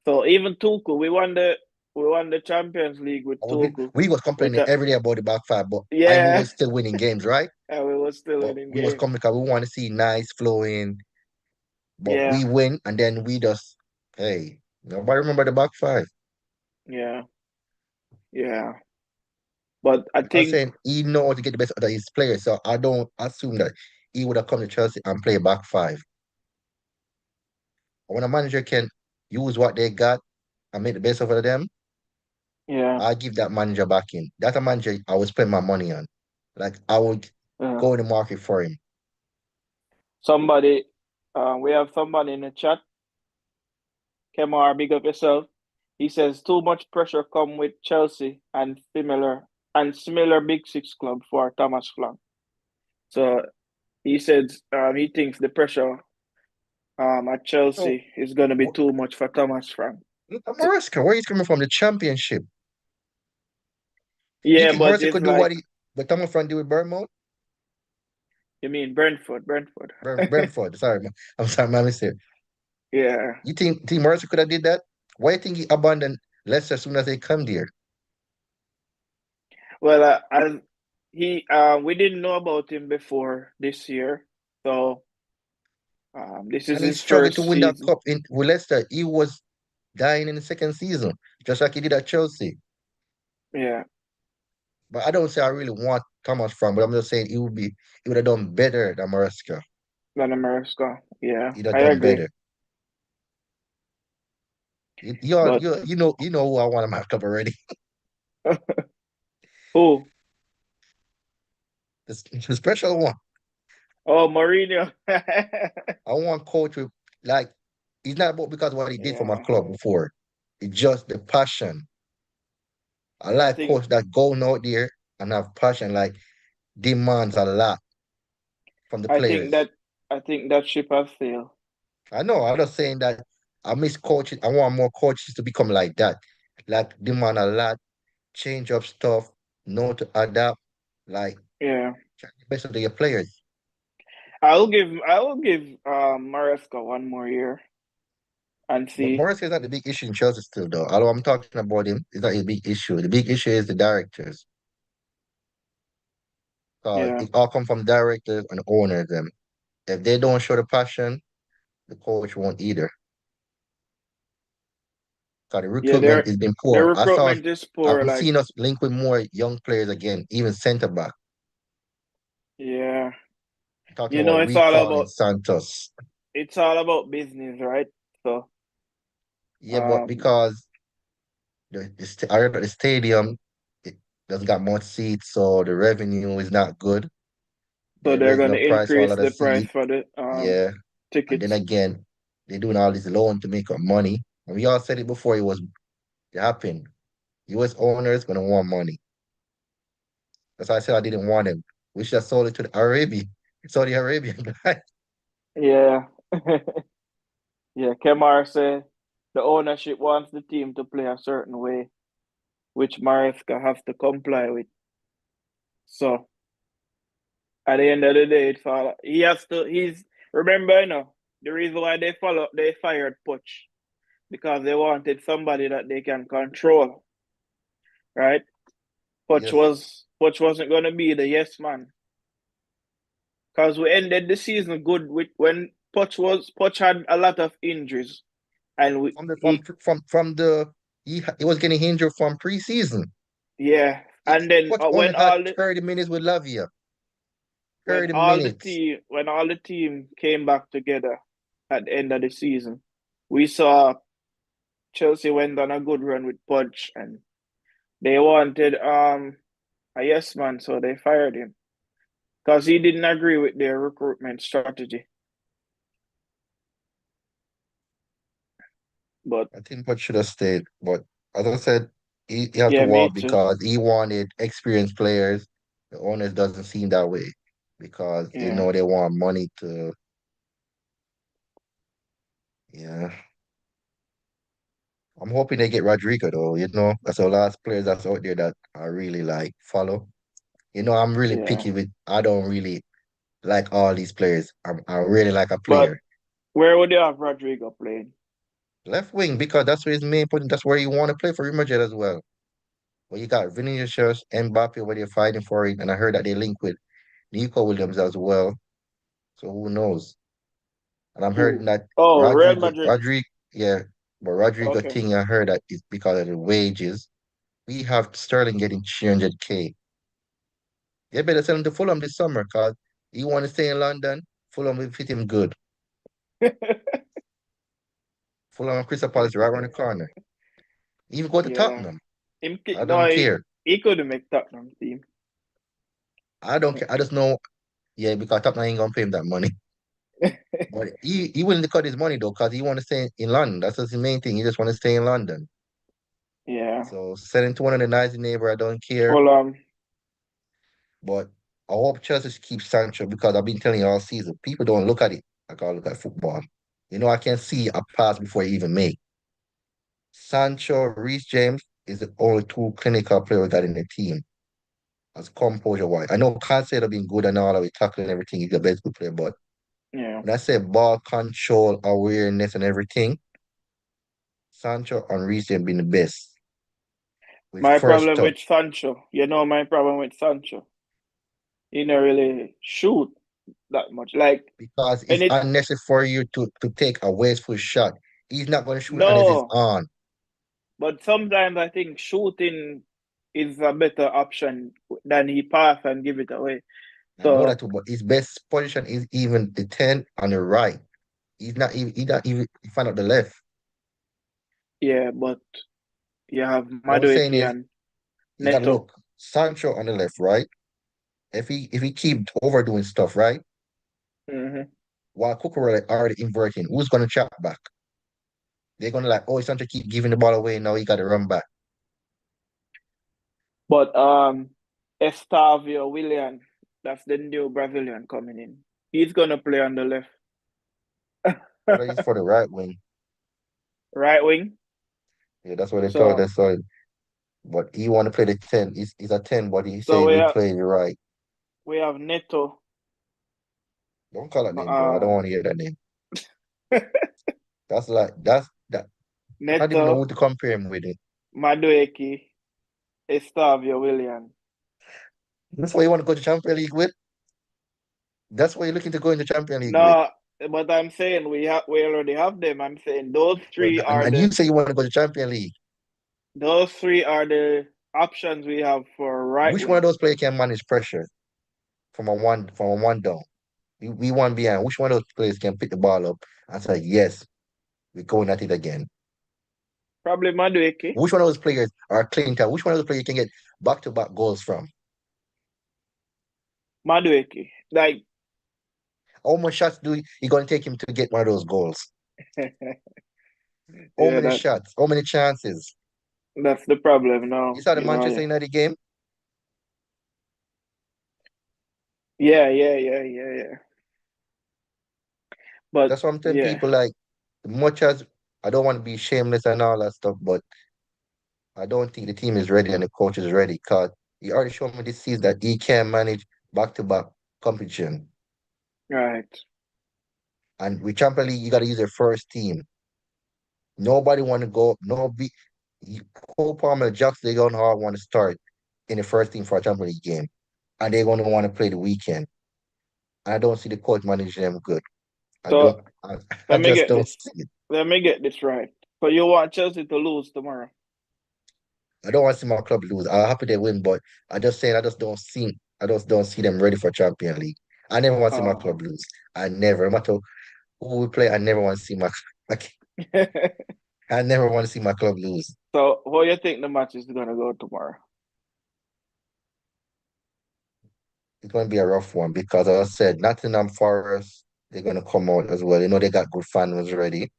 Speaker 2: So even Tuchel, we won the Champions League with Tuchel.
Speaker 1: we was
Speaker 2: With
Speaker 1: complaining
Speaker 2: a,
Speaker 1: every day about the back five, but and we
Speaker 2: yeah,
Speaker 1: was still winning games, right?
Speaker 2: and we were still
Speaker 1: But
Speaker 2: winning
Speaker 1: we was
Speaker 2: games.
Speaker 1: complaining because we want to see nice flowing, but
Speaker 2: Yeah,
Speaker 1: we win and then we just hey, nobody remember the back five.
Speaker 2: yeah, yeah. But I
Speaker 1: I'm
Speaker 2: think,
Speaker 1: saying he know how to get the best out of his players, so I don't assume that he would have come to Chelsea and play back five. When a manager can use what they got and make the best of them,
Speaker 2: yeah,
Speaker 1: I give that manager back in. That's a manager I would spend my money on. Like I would
Speaker 2: uh,
Speaker 1: go in the market for him.
Speaker 2: somebody, we have somebody in the chat. Kemar, big up yourself. He says too much pressure come with Chelsea and similar Big Six club for Thomas Frank. So he said he thinks the pressure at
Speaker 1: So
Speaker 2: Chelsea is going to be too much for Thomas Frank.
Speaker 1: look at
Speaker 2: So,
Speaker 1: Maresca, where he's coming from, the championship. You
Speaker 2: yeah,
Speaker 1: think
Speaker 2: but
Speaker 1: Maresca
Speaker 2: it's
Speaker 1: could do
Speaker 2: like,
Speaker 1: what Thomas Frank did with Bournemouth?
Speaker 2: you mean Brentford.
Speaker 1: Brentford, sorry, I'm sorry, my mistake.
Speaker 2: Yeah.
Speaker 1: You think Maresca could have did that? Why you think he abandoned Leicester as soon as they come there?
Speaker 2: Well, we didn't know about him before this year, so this is
Speaker 1: And he
Speaker 2: his
Speaker 1: struggled to
Speaker 2: first
Speaker 1: win that
Speaker 2: season.
Speaker 1: cup in with Leicester. He was dying in the second season, just like he did at Chelsea.
Speaker 2: Yeah,
Speaker 1: But I don't say I really want Thomas Frank, but I'm just saying he would have done better than Maresca.
Speaker 2: than America. Yeah,
Speaker 1: He'd have
Speaker 2: I
Speaker 1: done
Speaker 2: agree.
Speaker 1: better.
Speaker 2: But
Speaker 1: You know who I want in my club already.
Speaker 2: who?
Speaker 1: The special one.
Speaker 2: Oh, Mourinho.
Speaker 1: I want coach with like he's not about because of what he did for my
Speaker 2: Yeah,
Speaker 1: club before. It's just the passion. I
Speaker 2: I
Speaker 1: like
Speaker 2: think
Speaker 1: coach that going out there and have passion, like demands a lot from the
Speaker 2: I think
Speaker 1: players.
Speaker 2: that I think that ship has sailed.
Speaker 1: I know. I'm just saying that I miss coaches. I want more coaches to become like that. Like demand a lot, change up stuff, know to adapt, like
Speaker 2: Yeah,
Speaker 1: try the best of your players.
Speaker 2: I will give Maresca one more year and
Speaker 1: But
Speaker 2: see.
Speaker 1: Morris is not the big issue in Chelsea still, though. Although I'm talking about him, it's not a big issue. The big issue is the directors. Because
Speaker 2: Yeah,
Speaker 1: it all come from directors and owners. Them. If they don't show the passion, the coach won't either. Because the
Speaker 2: yeah.
Speaker 1: recruitment
Speaker 2: Their
Speaker 1: has been
Speaker 2: their
Speaker 1: poor.
Speaker 2: recruitment is poor.
Speaker 1: I've
Speaker 2: Like,
Speaker 1: seen us link with more young players again, even centre back.
Speaker 2: yeah,
Speaker 1: Talking about
Speaker 2: it's all
Speaker 1: recalling
Speaker 2: about
Speaker 1: Santos.
Speaker 2: business, right? So,
Speaker 1: Yeah, but
Speaker 2: um,
Speaker 1: because I heard that the stadium it doesn't got much seats, so the revenue is not good.
Speaker 2: so
Speaker 1: They're
Speaker 2: they're
Speaker 1: raising
Speaker 2: gonna
Speaker 1: the price for all
Speaker 2: increase
Speaker 1: of the
Speaker 2: the price
Speaker 1: seats.
Speaker 2: for the
Speaker 1: Yeah. And then
Speaker 2: tickets.
Speaker 1: again, they're doing all this loan to make up money. And we all said it before it was happening. US owners gonna want money. That's why I said I didn't want him. We should have sold it to the Arabian, Saudi Arabian guy.
Speaker 2: Yeah. Yeah, Kemar said the ownership wants the team to play a certain way, which Maresca have to comply with. So at the end of the day, he has to. He's remember, the reason why they fired Poch because they wanted somebody that they can control, right?
Speaker 1: Yes,
Speaker 2: Poch wasn't gonna be the yes man because we ended the season good with when Poch had a lot of injuries and we
Speaker 1: from the
Speaker 2: he
Speaker 1: from the he was getting injured from preseason.
Speaker 2: yeah, and then
Speaker 1: Coach only had 30 minutes with Lavia. 30 minutes.
Speaker 2: when all the team came back together at the end of the season, we saw Chelsea went on a good run with Poch and they wanted a yes man, so they fired him because he didn't agree with their recruitment strategy. But
Speaker 1: I think Coach should have stayed, but as I said, he have to
Speaker 2: yeah, me
Speaker 1: walk
Speaker 2: too.
Speaker 1: because he wanted experienced players. The owners doesn't seem that way because
Speaker 2: Yeah,
Speaker 1: they want money to, yeah. I'm hoping they get Rodrigo though, that's the last players that's out there that I really like follow. I'm really
Speaker 2: yeah.
Speaker 1: picky I don't really like all these players. I really like a
Speaker 2: But
Speaker 1: player.
Speaker 2: where would you have Rodrigo playing?
Speaker 1: Left wing because that's where his main point. That's where you want to play for Real Madrid as well. Well, you got Vinicius, Mbappe, where they're fighting for it, and I heard that they link with Nico Williams as well. So who knows? And I'm hearing
Speaker 2: Who?
Speaker 1: that
Speaker 2: Oh, Real
Speaker 1: Rodrigo,
Speaker 2: Madrid.
Speaker 1: Yeah, but Rodrigo
Speaker 2: Okay.
Speaker 1: thing I heard that is because of the wages. We have Sterling getting 300K. They better sell him to Fulham this summer because he want to stay in London. Fulham will fit him good. Fulham and Crystal Palace right around the corner. Even go to
Speaker 2: Yeah.
Speaker 1: Tottenham.
Speaker 2: Him,
Speaker 1: I
Speaker 2: no,
Speaker 1: don't care.
Speaker 2: he could make Tottenham team.
Speaker 1: I don't care. I just know, yeah, because Tottenham ain't gonna pay him that money. But he willing to cut his money though, because he want to stay in London. That's just the main thing. He just want to stay in London.
Speaker 2: Yeah.
Speaker 1: So send him to one of the nice neighbor. I don't care.
Speaker 2: Fulham.
Speaker 1: But I hope Chelsea keeps Sancho because I've been telling you all season. People don't look at it like I look at football. I can see a pass before you even make. Sancho, Reece James is the only two clinical players we got in the team as composure wise. I know Cancelo been good and all of it, tackling and everything. He's the best good player, but
Speaker 2: Yeah.
Speaker 1: when I say ball control, awareness, and everything, Sancho and Reece James been the best with
Speaker 2: My
Speaker 1: first
Speaker 2: problem with
Speaker 1: touch
Speaker 2: Sancho. My problem with Sancho. He don't really shoot that much. Like
Speaker 1: because
Speaker 2: and
Speaker 1: it's
Speaker 2: it
Speaker 1: unnecessary for you to take a wasteful shot. He's not going to shoot unless it's
Speaker 2: no,
Speaker 1: on.
Speaker 2: but sometimes I think shooting is a better option than he pass and give it away.
Speaker 1: I know that
Speaker 2: So
Speaker 1: too, but his best position is even the 10 on the right. He's not even he find out the left.
Speaker 2: yeah, but you have
Speaker 1: What I'm saying
Speaker 2: Madueke
Speaker 1: is
Speaker 2: and
Speaker 1: you gotta
Speaker 2: Neto.
Speaker 1: look Sancho on the left, right? If he keep overdoing stuff, right?
Speaker 2: Hmm.
Speaker 1: While Cucurella already inverting, who's gonna chop back? They're gonna like, oh, Sancho keep giving the ball away, now he gotta run back.
Speaker 2: But Estavio Willian, that's the new Brazilian coming in. He's gonna play on the left.
Speaker 1: But he's for the right wing.
Speaker 2: Right wing.
Speaker 1: Yeah, that's what they told
Speaker 2: So
Speaker 1: us. So, but he want to play the 10. He's a 10, but he
Speaker 2: so
Speaker 1: say we play the right.
Speaker 2: we have Neto,
Speaker 1: Don't call that name, bro. I don't
Speaker 2: um
Speaker 1: want to hear that name. That's like that's that. I don't
Speaker 2: Neto,
Speaker 1: even know who to compare him with. It.
Speaker 2: Madueke, Estavio Willian.
Speaker 1: That's why you want to go to Champions League with. That's why you're looking to go in the Champions League with.
Speaker 2: No, but I'm saying we already have them. I'm saying
Speaker 1: But and you say you want to go to Champions League.
Speaker 2: those three are the options we have for right
Speaker 1: Which one of
Speaker 2: wing.
Speaker 1: those players can manage pressure from a one down? We one behind. Which one of those players can pick the ball up and say, yes, we're going at it again?
Speaker 2: Probably Madueke.
Speaker 1: Which one of those players are clean? Which one of those players can get back-to-back goals from?
Speaker 2: Madueke. Like
Speaker 1: How much shots do you going to take him to get one of those goals? How
Speaker 2: yeah,
Speaker 1: many shots? How many chances?
Speaker 2: that's the problem
Speaker 1: You
Speaker 2: now.
Speaker 1: saw the Manchester United game?
Speaker 2: Yeah. But
Speaker 1: That's what I'm telling
Speaker 2: yeah,
Speaker 1: people. Like, much as I don't want to be shameless and all that stuff, but I don't think the team is ready and the coach is ready because he already showed me this season that he can manage back-to-back competition.
Speaker 2: right.
Speaker 1: And with Champions League, you got to use your first team. Nobody want to go. No, be Cole Palmer, Jackson, they don't all want to start in the first team for a Champions League game, and they're going to want to play the weekend. And I don't see the coach managing them good. I
Speaker 2: So
Speaker 1: don't. I, I
Speaker 2: let me
Speaker 1: just
Speaker 2: get
Speaker 1: don't
Speaker 2: this.
Speaker 1: see it.
Speaker 2: Let me get this right. So you want Chelsea to lose tomorrow?
Speaker 1: I don't want to see my club lose. I'm happy they win, but I just saying I just don't see. I just don't see them ready for Champions League. I never want to see my
Speaker 2: Oh.
Speaker 1: club lose. I never, no matter who we play, I never want to see my. I never want to see my club lose.
Speaker 2: So how you think the match is gonna go tomorrow?
Speaker 1: It's going to be a rough one because, as I said, Nottingham Forest, they're going to come out as well. You know, they got good fans ready,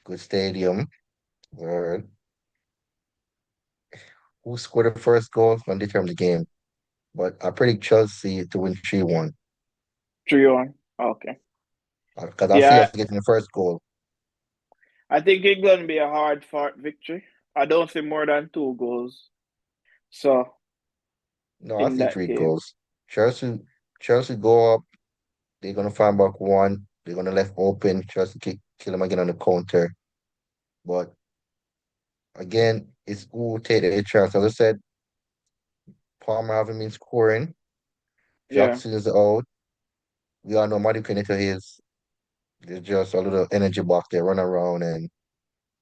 Speaker 1: good stadium. Where who scored the first goal going to determine the game? But I predict Chelsea to win 3-1
Speaker 2: 3-1. Okay.
Speaker 1: because I see
Speaker 2: Yeah,
Speaker 1: us getting the first goal.
Speaker 2: I think it's gonna be a hard fought victory. I don't see more than 2 goals. So
Speaker 1: No, I
Speaker 2: in
Speaker 1: see
Speaker 2: that
Speaker 1: three
Speaker 2: game.
Speaker 1: goals. Chelsea, Chelsea go up. They're going to find back one. They're going to left open. Chelsea kill them again on the counter. But again, it's who will take the chance. As I said, Palmer haven't been scoring.
Speaker 2: Yeah,
Speaker 1: Jackson is out. We all know Madu Kanita is. There's just a little energy box there, run around and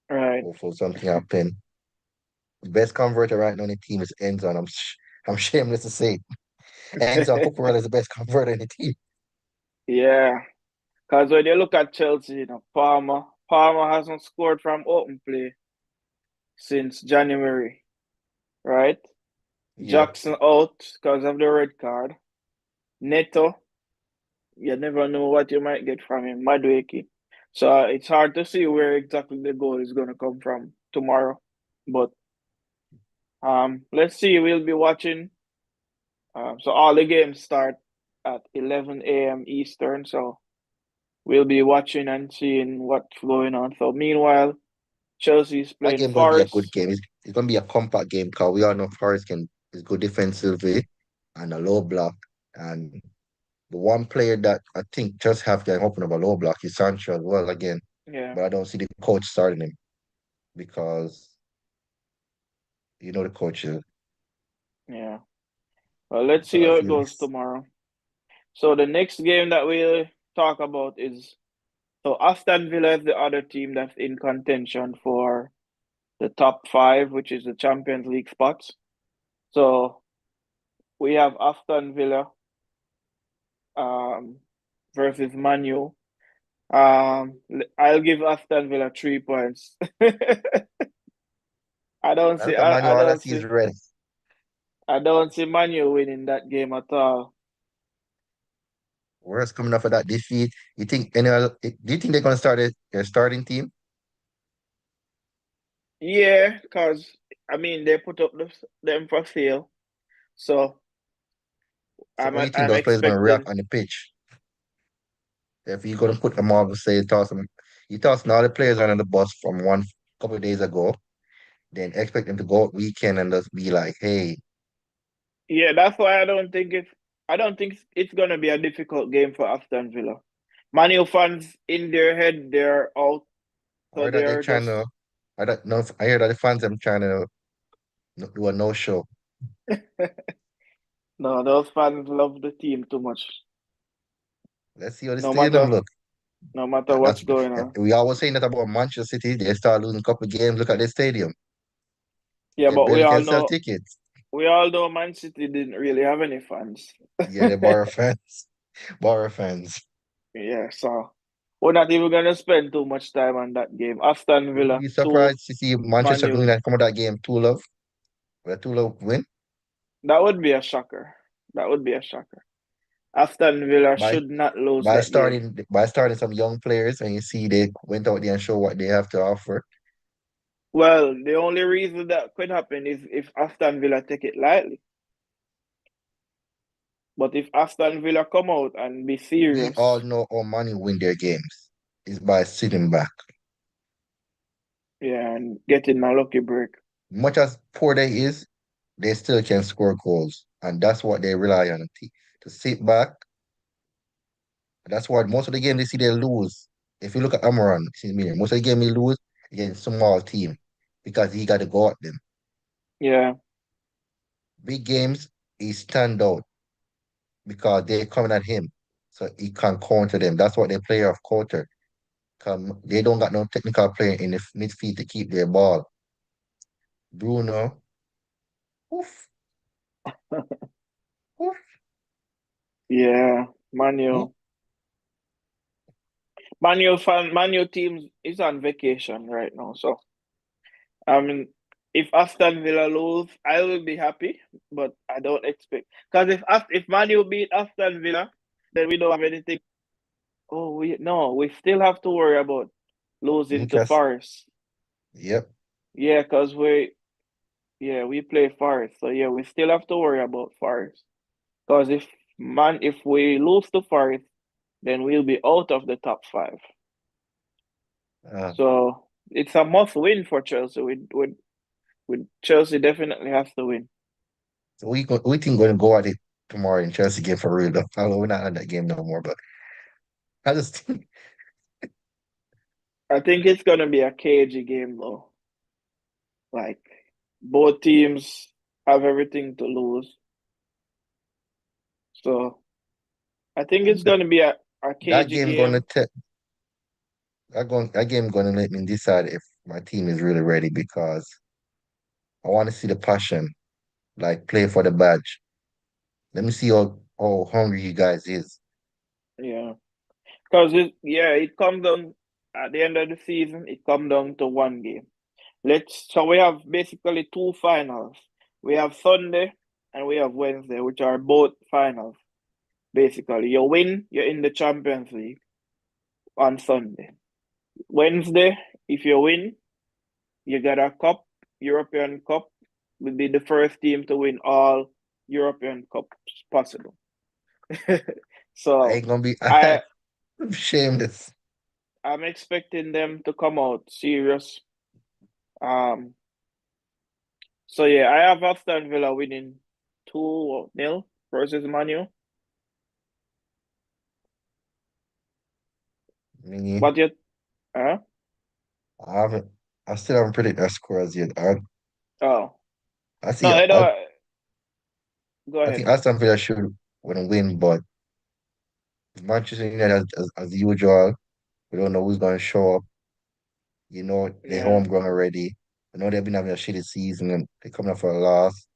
Speaker 2: right.
Speaker 1: hopefully something happen. The best converter right now in the team is Enzo, and I'm shameless to say Enzo and Cucurella is the best converter in the team.
Speaker 2: Yeah. Because when you look at Chelsea, Palmer hasn't scored from open play since January, right?
Speaker 1: Yeah,
Speaker 2: Jackson out because of the red card. Neto, you never know what you might get from him. Madueke. So it's hard to see where exactly the goal is going to come from tomorrow. But let's see. We'll be watching. So all the games start at 11 a.m. Eastern. So we'll be watching and seeing what's going on. So meanwhile, Chelsea's
Speaker 1: that
Speaker 2: playing
Speaker 1: game gonna be a good
Speaker 2: Forest.
Speaker 1: game. It's gonna be a compact game because we all know Forest can is good defensively and a low block. And the one player that I think just have can open up a low block is Sancho as well again.
Speaker 2: Yeah,
Speaker 1: But I don't see the coach starting him because you know the coach is.
Speaker 2: yeah. Well, let's see
Speaker 1: So I
Speaker 2: how it
Speaker 1: feel
Speaker 2: goes tomorrow. So the next game that we'll talk about is so Aston Villa is the other team that's in contention for the top five, which is the Champions League spots. So we have Aston Villa um, versus Manu. I'll give Aston Villa 3 points. I don't see.
Speaker 1: look at
Speaker 2: I,
Speaker 1: Manu,
Speaker 2: I
Speaker 1: all I
Speaker 2: don't
Speaker 1: see is
Speaker 2: see.
Speaker 1: red.
Speaker 2: I don't see Manu winning that game at all.
Speaker 1: Where's coming off of that defeat? You think any other, do you think they're gonna start their starting team?
Speaker 2: Yeah, because I mean they put up them for sale, so
Speaker 1: So how you think
Speaker 2: I'm
Speaker 1: those players gonna react
Speaker 2: expecting.
Speaker 1: on the pitch? If you're gonna put them all, say toss them, you toss all the players under the bus from one couple of days ago, then expect them to go out weekend and just be like, hey,
Speaker 2: Yeah, that's why I don't think it's. I don't think it's gonna be a difficult game for Aston Villa. Manu fans in their head they're out,
Speaker 1: I
Speaker 2: so
Speaker 1: heard that they're
Speaker 2: they're
Speaker 1: trying
Speaker 2: just
Speaker 1: to, I don't know, I heard that the fans them trying to do a no show.
Speaker 2: no. Those fans love the team too much.
Speaker 1: Let's see how the
Speaker 2: No
Speaker 1: stadium
Speaker 2: matter
Speaker 1: look.
Speaker 2: no matter
Speaker 1: That,
Speaker 2: what's
Speaker 1: that's
Speaker 2: going on.
Speaker 1: we always saying that about Manchester City. They start losing a couple of games. Look at their stadium.
Speaker 2: Yeah,
Speaker 1: They
Speaker 2: but
Speaker 1: barely can sell tickets.
Speaker 2: we all know Man City didn't really have any fans.
Speaker 1: Yeah, they borrow fans. Borrow fans.
Speaker 2: Yeah, so we're not even gonna spend too much time on that game. Aston
Speaker 1: Would you
Speaker 2: Villa
Speaker 1: be
Speaker 2: 2,
Speaker 1: surprised to see
Speaker 2: Man
Speaker 1: Manchester going
Speaker 2: U.
Speaker 1: that come out that game 2-love? Where 2-love win
Speaker 2: That would be a shocker. That would be a shocker. Aston Villa
Speaker 1: by
Speaker 2: should not lose
Speaker 1: by
Speaker 2: that game.
Speaker 1: starting some young players and you see they went out there and show what they have to offer.
Speaker 2: Well, the only reason that could happen is if Aston Villa take it lightly. But if Aston Villa come out and be
Speaker 1: We all
Speaker 2: serious,
Speaker 1: know how money win their games is by sitting back.
Speaker 2: yeah, and getting a lucky break.
Speaker 1: Much as poor they is, they still can score goals. And that's what they rely on to sit back. That's what most of the game they see they lose. If you look at Amorim, excuse me, most of the game he lose against small team because he got to go at them.
Speaker 2: Yeah,
Speaker 1: Big games, he stand out because they're coming at him. So he can counter them. That's what they play of counter. They don't got no technical player in the midfield to keep their ball. Bruno, oof, oof,
Speaker 2: yeah.
Speaker 1: oof.
Speaker 2: Manu teams is on vacation right now. So I mean, if Aston Villa lose, I will be happy, but I don't expect because if Manu beat Aston Villa, then we don't have anything. Oh, we still have to worry about losing to
Speaker 1: Newcastle,
Speaker 2: Forest.
Speaker 1: yep.
Speaker 2: Yeah, because we play Forest, so yeah, we still have to worry about Forest. Because if we lose to Forest, then we'll be out of the top five.
Speaker 1: Uh,
Speaker 2: So it's a must win for Chelsea. With Chelsea definitely has to win.
Speaker 1: so we think going to go at it tomorrow in Chelsea game for real though. Although we're not on that game no more, but I just think
Speaker 2: I think it's gonna be a cagey game though. Like both teams have everything to lose. So I think it's
Speaker 1: that,
Speaker 2: gonna be a
Speaker 1: that
Speaker 2: cagey
Speaker 1: game going to
Speaker 2: game.
Speaker 1: take that game going to let me decide if my team is really ready because I want to see the passion, like play for the badge. Let me see how hungry you guys is.
Speaker 2: Yeah. Because it comes down at the end of the season, it comes down to one game. So we have basically two finals. We have Sunday and we have Wednesday, which are both finals. Basically, you win, you're in the Champions League on Sunday. Wednesday, if you win, you get a cup, European Cup. Will be the first team to win all European Cups possible.
Speaker 1: I
Speaker 2: So
Speaker 1: ain't gonna be
Speaker 2: I
Speaker 1: I'm shameless.
Speaker 2: I'm expecting them to come out serious. Um, so yeah, I have Aston Villa winning 2-0 versus Manu.
Speaker 1: I mean,
Speaker 2: But yet, uh,
Speaker 1: I haven't I still haven't predicted that score as yet.
Speaker 2: oh
Speaker 1: I
Speaker 2: no,
Speaker 1: see
Speaker 2: I don't. Go
Speaker 1: I think
Speaker 2: ahead.
Speaker 1: Aston Villa should win, but Manchester United as usual, we don't know who's gonna show up. You know, they're
Speaker 2: Yeah,
Speaker 1: homegrown already. I know they've been having a shitty season and they're coming up for a loss.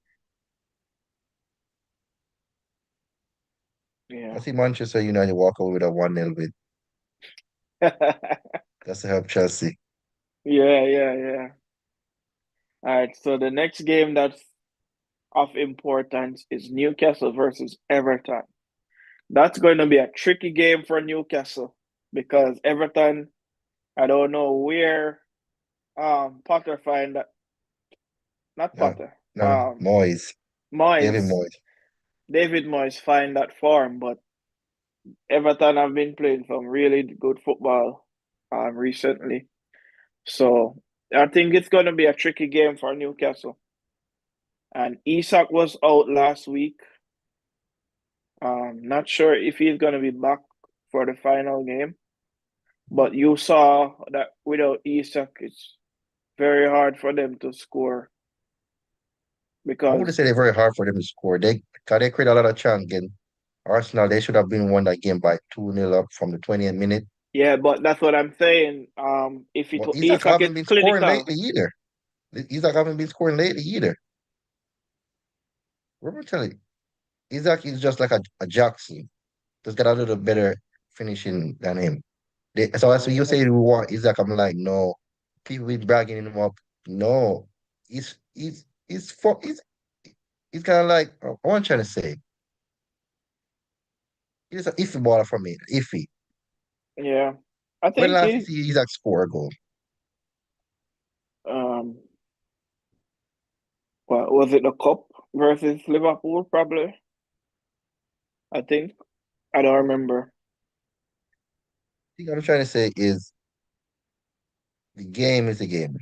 Speaker 1: I
Speaker 2: yeah,
Speaker 1: see Manchester United walk away with a 1-0 win. That's to help Chelsea.
Speaker 2: yeah. All right. So the next game that's of importance is Newcastle versus Everton. That's going to be a tricky game for Newcastle because Everton, I don't know where Potter find that, not
Speaker 1: No,
Speaker 2: Potter,
Speaker 1: no, Moyes, David
Speaker 2: Moyes,
Speaker 1: Moyes.
Speaker 2: David Moyes find that form, but Everton have been playing some really good football recently. So I think it's going to be a tricky game for Newcastle. And Isak was out last week. Not sure if he's going to be back for the final game. But you saw that without Isak, it's very hard for them to score
Speaker 1: I wouldn't
Speaker 2: because,
Speaker 1: say they're very hard for them to score. Cause they create a lot of chance again. Arsenal, they should have been won that game by 2-0 up from the 20th minute.
Speaker 2: yeah, but that's what I'm saying. If
Speaker 1: But Isak
Speaker 2: Isak
Speaker 1: haven't
Speaker 2: is
Speaker 1: been scoring
Speaker 2: clinical,
Speaker 1: lately either. Isak haven't been scoring lately either. Let me tell you, Isak is just like a Jackson. Just got a little better finishing than him. So that's what you say we want Isaac. I'm like, no. People be bragging him up. No. He's kind of like what I'm trying to say. He's an iffy baller for me. Iffy.
Speaker 2: yeah, I
Speaker 1: When
Speaker 2: think
Speaker 1: last you see Isaac score a goal?
Speaker 2: um, what was it, the cup versus Liverpool? Probably. I think. I don't remember.
Speaker 1: Thing I'm trying to say is the game is the game.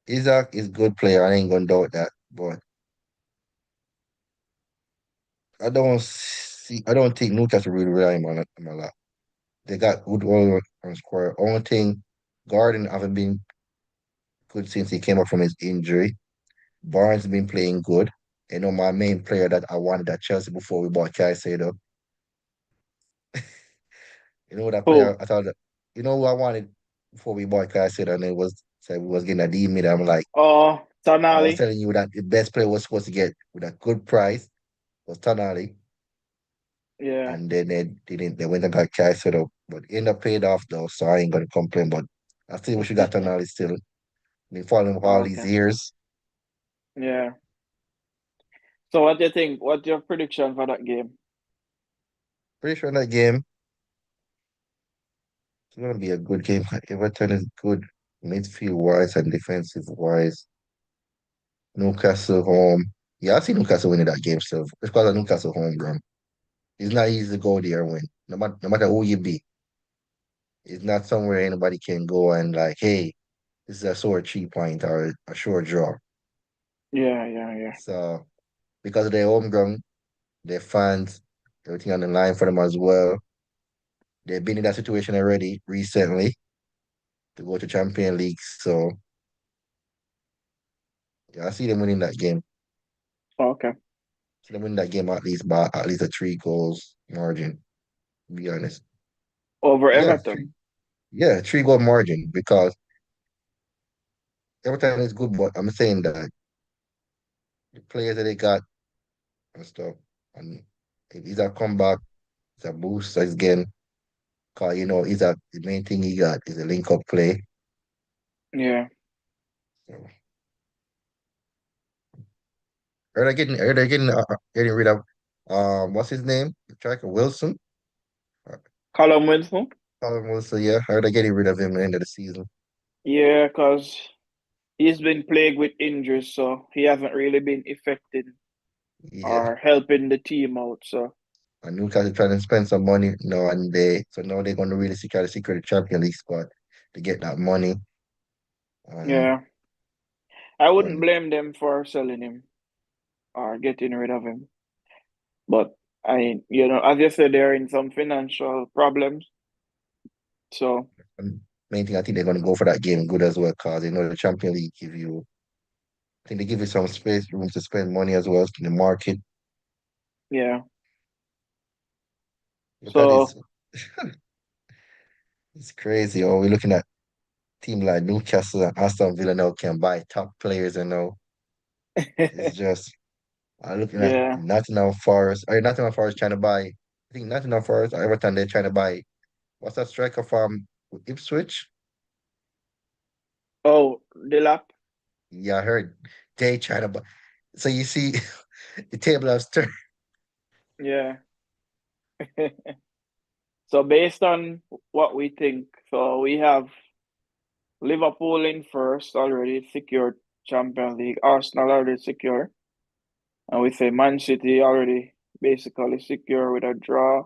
Speaker 1: Isaac is good player. I ain't gonna doubt that. But I don't think Newcastle really rely on him a lot. They got good all on square. Only thing, Garden haven't been good since he came up from his injury. Barnes been playing good. You know, my main player that I wanted at Chelsea before we bought Caicedo. You know that player
Speaker 2: Who?
Speaker 1: I thought that, you know who I wanted before we bought Caicedo, and it was said we was getting a D mid. I'm like,
Speaker 2: Oh,
Speaker 1: I was
Speaker 2: Tonali.
Speaker 1: telling you that the best player was supposed to get with a good price was Tonali,
Speaker 2: Yeah.
Speaker 1: and then they went and got Caicedo, but it ended up paid off though, so I ain't gonna complain. But I still wish we got Tonali still. Been following him for all these
Speaker 2: Okay.
Speaker 1: years.
Speaker 2: Yeah. So what do you think? What's your prediction for that game?
Speaker 1: Pretty sure in that game it's gonna be a good game. Everton is good midfield wise and defensive wise. Newcastle home. Yeah, I see Newcastle winning that game still. It's because of Newcastle home ground. It's not easy to go there and win. No matter who you be. It's not somewhere anybody can go and like, hey, this is a sore 3 point or a short draw.
Speaker 2: Yeah, yeah, yeah.
Speaker 1: So because of their home ground, their fans, everything on the line for them as well. They've been in that situation already recently to go to Champion League. So yeah, I see them winning that game.
Speaker 2: Okay.
Speaker 1: See them winning that game at least by at least a 3 goals margin, to be honest.
Speaker 2: Over
Speaker 1: Yeah,
Speaker 2: Everton.
Speaker 1: 3 goal margin because Everton is good, but I'm saying that the players that they got and stuff, and if he's a comeback, it's a boost again. Cause he's the main thing he got is a link up play.
Speaker 2: Yeah.
Speaker 1: So, are they getting rid of what's his name? Striker Wilson? Uh,
Speaker 2: Callum Wilson.
Speaker 1: Callum Wilson, yeah. Are they getting rid of him at the end of the season?
Speaker 2: Yeah, because he's been plagued with injuries, so he hasn't really been effective
Speaker 1: Yeah.
Speaker 2: or helping the team out. So
Speaker 1: And Newcastle trying to spend some money, and now they're gonna really secure the Champions League spot to get that money. And
Speaker 2: yeah, I wouldn't
Speaker 1: and
Speaker 2: blame them for selling him or getting rid of him. But as you said, they're in some financial problems. So
Speaker 1: and main thing I think they're gonna go for that game good as well, cause the Champions League I think they give you some space, room to spend money as well in the market.
Speaker 2: yeah.
Speaker 1: Look at
Speaker 2: So
Speaker 1: this. It's crazy. Oh, we're looking at team like Newcastle and Aston Villa now can buy top players and now it's just I'm looking at
Speaker 2: yeah.
Speaker 1: Nottingham Forest. Or Nottingham Forest trying to buy. I think Nottingham Forest or Everton they're trying to buy. What's that striker from Ipswich?
Speaker 2: Oh, Dilap.
Speaker 1: Yeah, I heard they trying to buy. So you see, the table has turned.
Speaker 2: Yeah. So based on what we think, so we have Liverpool in first already secured Champions League. Arsenal already secure. And we say Man City already basically secure with a draw.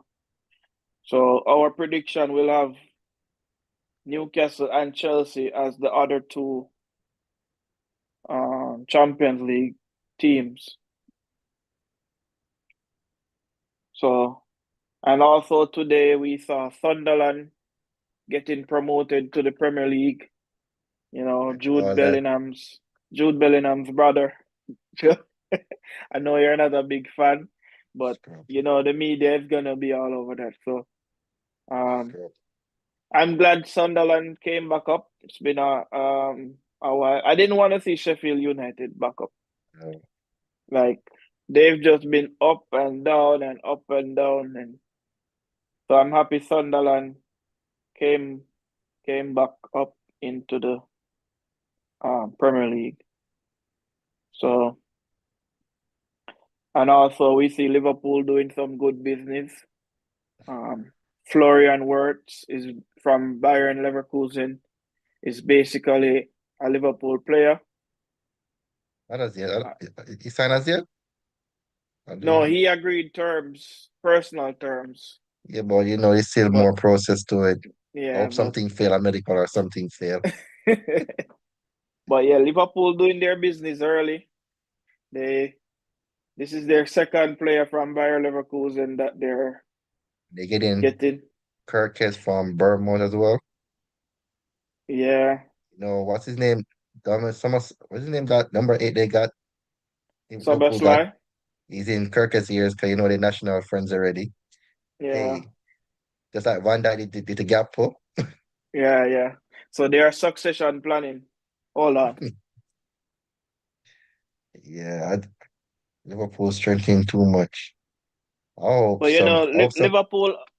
Speaker 2: So our prediction will have Newcastle and Chelsea as the other two Champions League teams. So and also today we saw Sunderland getting promoted to the Premier League. You know,
Speaker 1: I saw that.
Speaker 2: Jude Bellingham's brother. I know you're not a big fan, but
Speaker 1: Scrub,
Speaker 2: the media is gonna be all over that. So um
Speaker 1: scrub.
Speaker 2: I'm glad Sunderland came back up. It's been a while. I didn't want to see Sheffield United back up.
Speaker 1: No,
Speaker 2: Like they've just been up and down and up and down, and so I'm happy Sunderland came came back up into the Premier League. So and also we see Liverpool doing some good business. Um, Florian Wirtz is from Bayern Leverkusen. Is basically a Liverpool player.
Speaker 1: not as yet.
Speaker 2: Uh,
Speaker 1: He signed as yet? I
Speaker 2: No,
Speaker 1: don't.
Speaker 2: he agreed terms, personal terms.
Speaker 1: Yeah, but there's still
Speaker 2: But
Speaker 1: more process to it.
Speaker 2: yeah,
Speaker 1: Hope
Speaker 2: but
Speaker 1: something fail, a medical or something fail.
Speaker 2: but yeah, Liverpool doing their business early. They This is their second player from Bayer Leverkusen that they're
Speaker 1: They get in
Speaker 2: getting.
Speaker 1: Kirkes from Bournemouth as well.
Speaker 2: Yeah,
Speaker 1: What's his name? What's his name? Got number 8. They got Liverpool got.
Speaker 2: Soberslai.
Speaker 1: He's in Kirkes years because they're national friends already.
Speaker 2: Yeah,
Speaker 1: Hey, just like Van Dijk did the gap pull.
Speaker 2: yeah. So they are succession planning. Hold on.
Speaker 1: Yeah, Liverpool strengthening too much. I hope
Speaker 2: But
Speaker 1: some. I hope some.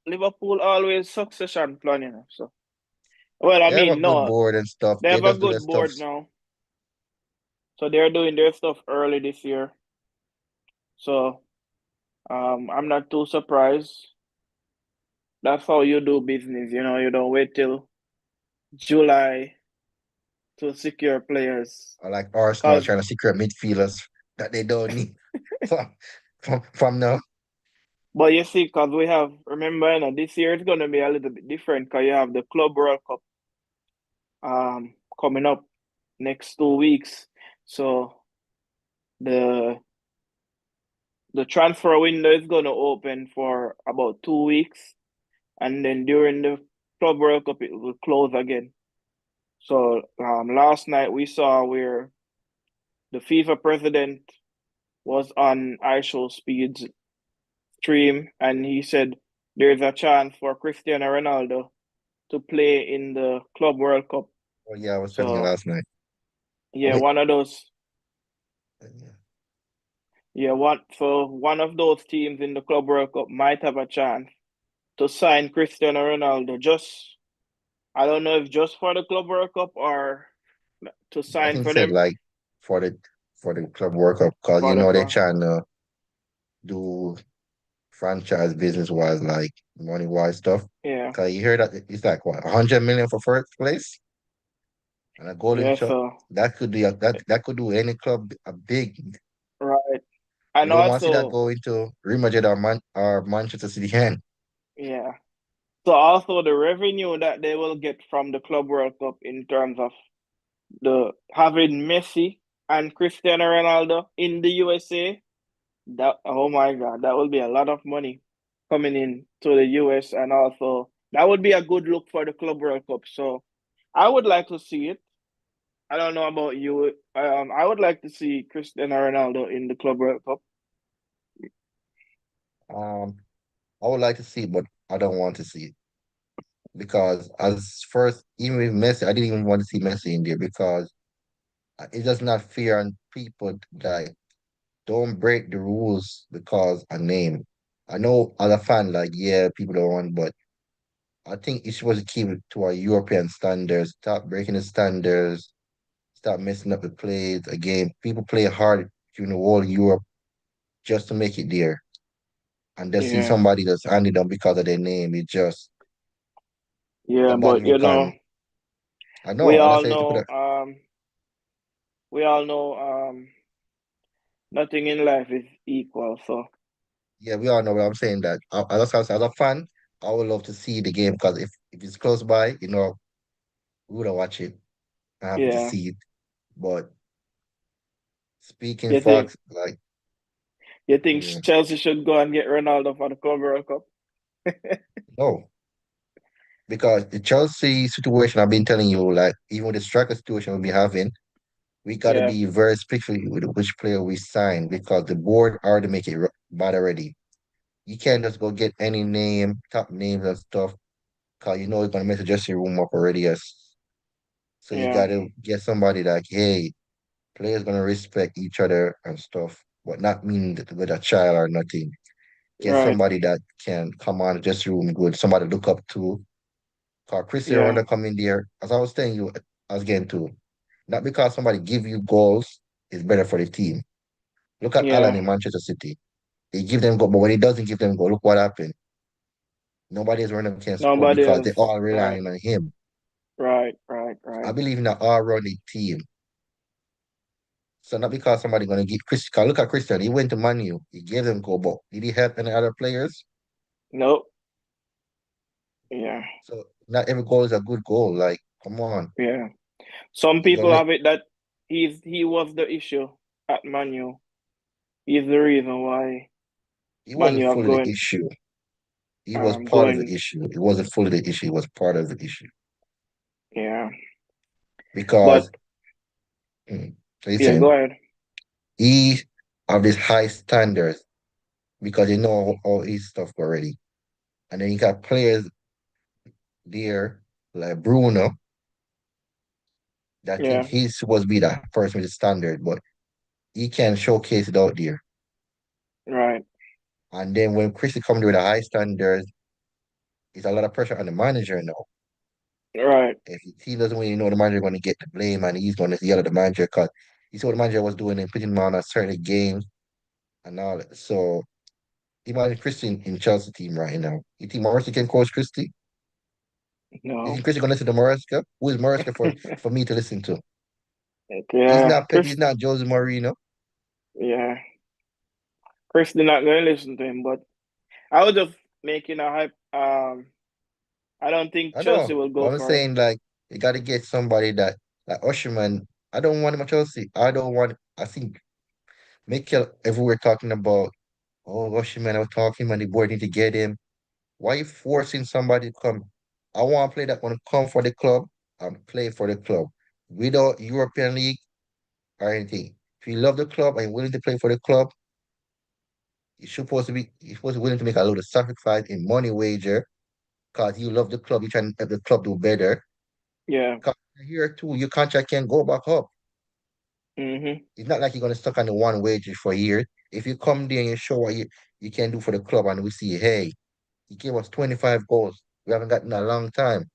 Speaker 2: Liverpool always succession planning. So well, I
Speaker 1: They have a
Speaker 2: mean,
Speaker 1: good
Speaker 2: no,
Speaker 1: board and stuff.
Speaker 2: they
Speaker 1: They
Speaker 2: have a
Speaker 1: just do their
Speaker 2: good
Speaker 1: stuff.
Speaker 2: board now. So they're doing their stuff early this year. So I'm not too surprised. That's how you do business. You don't wait till July to secure players.
Speaker 1: I like Arsenal
Speaker 2: Cause
Speaker 1: trying to secret midfielders that they don't need from from now.
Speaker 2: But you see, because we have, remember, this year it's going to be a little bit different because you have the Club World Cup coming up next 2 weeks. So the the transfer window is going to open for about 2 weeks, and then during the Club World Cup it will close again. So last night we saw where the FIFA president was on iShow Speed's stream, and he said there's a chance for Cristiano Ronaldo to play in the Club World Cup.
Speaker 1: Oh yeah, I was telling you
Speaker 2: So
Speaker 1: last night.
Speaker 2: yeah,
Speaker 1: Wait,
Speaker 2: one of those
Speaker 1: yeah,
Speaker 2: one of those teams in the Club World Cup might have a chance to sign Cristiano Ronaldo. Just I don't know if just for the Club World Cup or to
Speaker 1: I
Speaker 2: sign
Speaker 1: think
Speaker 2: for
Speaker 1: said
Speaker 2: them
Speaker 1: like for the for the club World Cup because
Speaker 2: for the
Speaker 1: they
Speaker 2: club.
Speaker 1: trying to do franchise business wise like money wise stuff.
Speaker 2: Yeah,
Speaker 1: Cause you hear that it's like what 100 million for first place and a golden
Speaker 2: yeah.
Speaker 1: shot.
Speaker 2: So
Speaker 1: That could do any club a big.
Speaker 2: right,
Speaker 1: You
Speaker 2: and
Speaker 1: don't want to see that
Speaker 2: also
Speaker 1: go into Real Madrid or Manchester City hand.
Speaker 2: yeah. So also the revenue that they will get from the Club World Cup in terms of the having Messi and Cristiano Ronaldo in the USA. That Oh my God, that will be a lot of money coming in to the US, and also that would be a good look for the Club World Cup. So I would like to see it. I don't know about you. I would like to see Cristiano Ronaldo in the Club World Cup.
Speaker 1: Um, I would like to see it, but I don't want to see it because as first, even with Messi, I didn't even want to see Messi in there because it's just not fair on people that don't break the rules because a name. I know as a fan, like yeah, people don't want, but I think it's supposed to keep it to our European standards. Stop breaking the standards. Stop messing up the plays. Again, people play hard during the whole Europe just to make it there, and they see
Speaker 2: Yeah,
Speaker 1: somebody that's handed them because of their name. It's a
Speaker 2: yeah,
Speaker 1: bad
Speaker 2: but
Speaker 1: look, and I
Speaker 2: we
Speaker 1: know, and I
Speaker 2: all
Speaker 1: say to put
Speaker 2: know,
Speaker 1: a
Speaker 2: we all know, nothing in life is equal. So
Speaker 1: yeah, we all know what I'm saying. That as a fan, I would love to see the game because if it's close by, we would watch it. I'm happy to
Speaker 2: yeah,
Speaker 1: see it. But speaking
Speaker 2: you think
Speaker 1: facts, like
Speaker 2: you think
Speaker 1: yeah,
Speaker 2: Chelsea should go and get Ronaldo for the Club World Cup?
Speaker 1: no, because the Chelsea situation I've been telling you, like even with the striker situation we'll be having, we got to
Speaker 2: Yeah,
Speaker 1: be very specific with which player we sign because the board already make it bad already. You can't just go get any name, top names and stuff, because it's gonna mess the dressing room up already. Yes. So you
Speaker 2: yeah,
Speaker 1: gotta get somebody like, hey, players gonna respect each other and stuff, but not mean that with a child or nothing. Get
Speaker 2: right.
Speaker 1: somebody that can come on the dressing room good, somebody to look up to. Cause Cristiano
Speaker 2: Yeah,
Speaker 1: Ronaldo come in there, as I was telling you, I was getting to, not because somebody give you goals is better for the team. Look at Alan
Speaker 2: yeah.
Speaker 1: in Manchester City. He give them goal, but when he doesn't give them goal, look what happened. Nobody else around him can score
Speaker 2: Nobody
Speaker 1: because they
Speaker 2: else.
Speaker 1: all
Speaker 2: Right,
Speaker 1: relying on him.
Speaker 2: right,
Speaker 1: I
Speaker 2: right.
Speaker 1: believe in an all-rounded team. So not because somebody gonna give Chris. Cause look at Christian. He went to Man U. He gave them goal, but did he help any other players?
Speaker 2: Nope. Yeah.
Speaker 1: So not every goal is a good goal. Like, come on.
Speaker 2: Yeah. Some
Speaker 1: He's gonna
Speaker 2: people
Speaker 1: make.
Speaker 2: have it that he was the issue at Manu. He's the reason why
Speaker 1: He wasn't
Speaker 2: Manu have
Speaker 1: fully the
Speaker 2: going
Speaker 1: issue. He was part of the
Speaker 2: going
Speaker 1: issue. He wasn't fully the issue. He was part of the issue
Speaker 2: yeah.
Speaker 1: because
Speaker 2: But yeah, go
Speaker 1: listen,
Speaker 2: ahead.
Speaker 1: he have these high standards because you know all his stuff already. And then you got players there like Bruno that think
Speaker 2: Yeah,
Speaker 1: he's supposed to be that person with the standard, but he can showcase it out there.
Speaker 2: right,
Speaker 1: And then when Christie come there with a high standards, it's a lot of pressure on the manager now.
Speaker 2: right.
Speaker 1: If he doesn't really know the manager going to get the blame and he's going to yell at the manager because he saw what the manager was doing and putting him on a certain games and all that. So imagine Christie in Chelsea team right now. You think Maresca can coach Christie? You
Speaker 2: No.
Speaker 1: think Christie going to listen to Maresca? Who is Maresca for me to listen to? He's
Speaker 2: Yeah,
Speaker 1: not Pep, he's not Jose Mourinho.
Speaker 2: yeah. Chris did not gonna listen to him, but I was just making a hype. I don't think
Speaker 1: I
Speaker 2: Chelsea
Speaker 1: know,
Speaker 2: will
Speaker 1: but
Speaker 2: go
Speaker 1: I'm
Speaker 2: for him.
Speaker 1: saying like you got to get somebody that like Usherman. I don't want him at Chelsea. I don't want. I think Mikel everywhere talking about. Oh, Usherman, I was talking, man. The board need to get him. Why you forcing somebody to come? I want a player that want to come for the club and play for the club without European League or anything. If you love the club and you're willing to play for the club, you're supposed to be willing to make a lot of sacrifice in money wager because you love the club. You're trying to help the club do better.
Speaker 2: Yeah.
Speaker 1: 'Cause here too, your contract can go back up.
Speaker 2: Mm-hmm.
Speaker 1: It's not like you're gonna stuck on the one wage for years. If you come there and you show what you can do for the club and we see, hey, he gave us 25 goals. We haven't gotten a long time.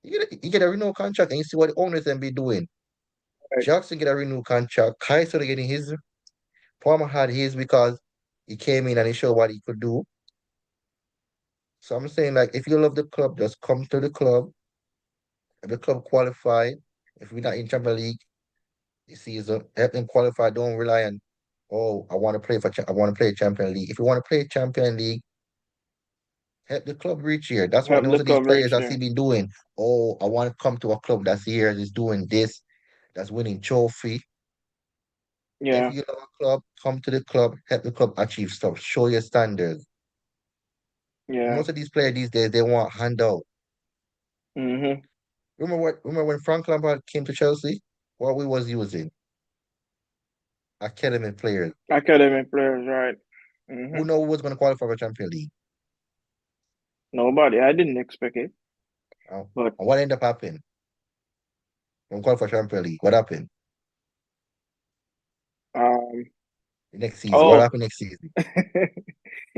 Speaker 1: You get a renewed contract and you see what the owners then be doing.
Speaker 2: Right.
Speaker 1: Jackson get a renewed contract. Kaiser getting his. Palmer had his because he came in and he showed what he could do. So I'm saying like if you love the club, just come to the club. If the club qualified, if we're not in Champions League this season, help them qualify. Don't rely on, oh, I want to play I want to play Champions League. If you want to play Champions League, help the club reach here. That's what
Speaker 2: Have
Speaker 1: most
Speaker 2: the
Speaker 1: of these players
Speaker 2: coverage
Speaker 1: I see
Speaker 2: there.
Speaker 1: been doing. Oh, I want to come to a club that's here, is doing this, that's winning trophy. If
Speaker 2: Yeah,
Speaker 1: you love a club, come to the club, help the club achieve stuff, show your standards.
Speaker 2: yeah.
Speaker 1: Most of these players these days, they want handout.
Speaker 2: Mm-hmm.
Speaker 1: Remember when Frank Lampard came to Chelsea? What we was using? Academy players.
Speaker 2: Academy players, right?
Speaker 1: Who
Speaker 2: Mm-hmm.
Speaker 1: know who was going to qualify for Champions League?
Speaker 2: Nobody. I didn't expect it,
Speaker 1: Uh,
Speaker 2: but
Speaker 1: and what ended up happening? When qualify for Champions League, what happened?
Speaker 2: um.
Speaker 1: The next season, what
Speaker 2: Oh,
Speaker 1: happened next season?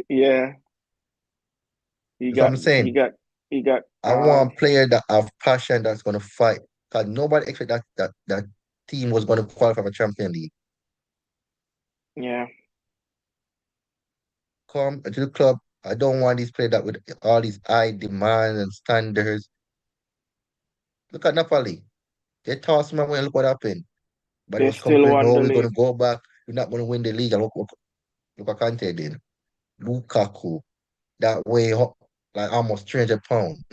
Speaker 2: yeah. He
Speaker 1: That's what
Speaker 2: got.
Speaker 1: I'm
Speaker 2: He
Speaker 1: saying.
Speaker 2: got. He got.
Speaker 1: I want player that have passion that's going to fight. Because nobody expect that team was going to qualify for Champions League.
Speaker 2: Yeah.
Speaker 1: Come to the club. I don't want these players that with all these high demands and standards. Look at Napoli. They tossed him away and look what happened. But he
Speaker 2: They
Speaker 1: was
Speaker 2: still
Speaker 1: complaining,
Speaker 2: won
Speaker 1: no,
Speaker 2: the
Speaker 1: we're going
Speaker 2: league.
Speaker 1: to go back. We're not going to win the league. And look what Kante did. Lukaku, that way, like almost 300 pounds.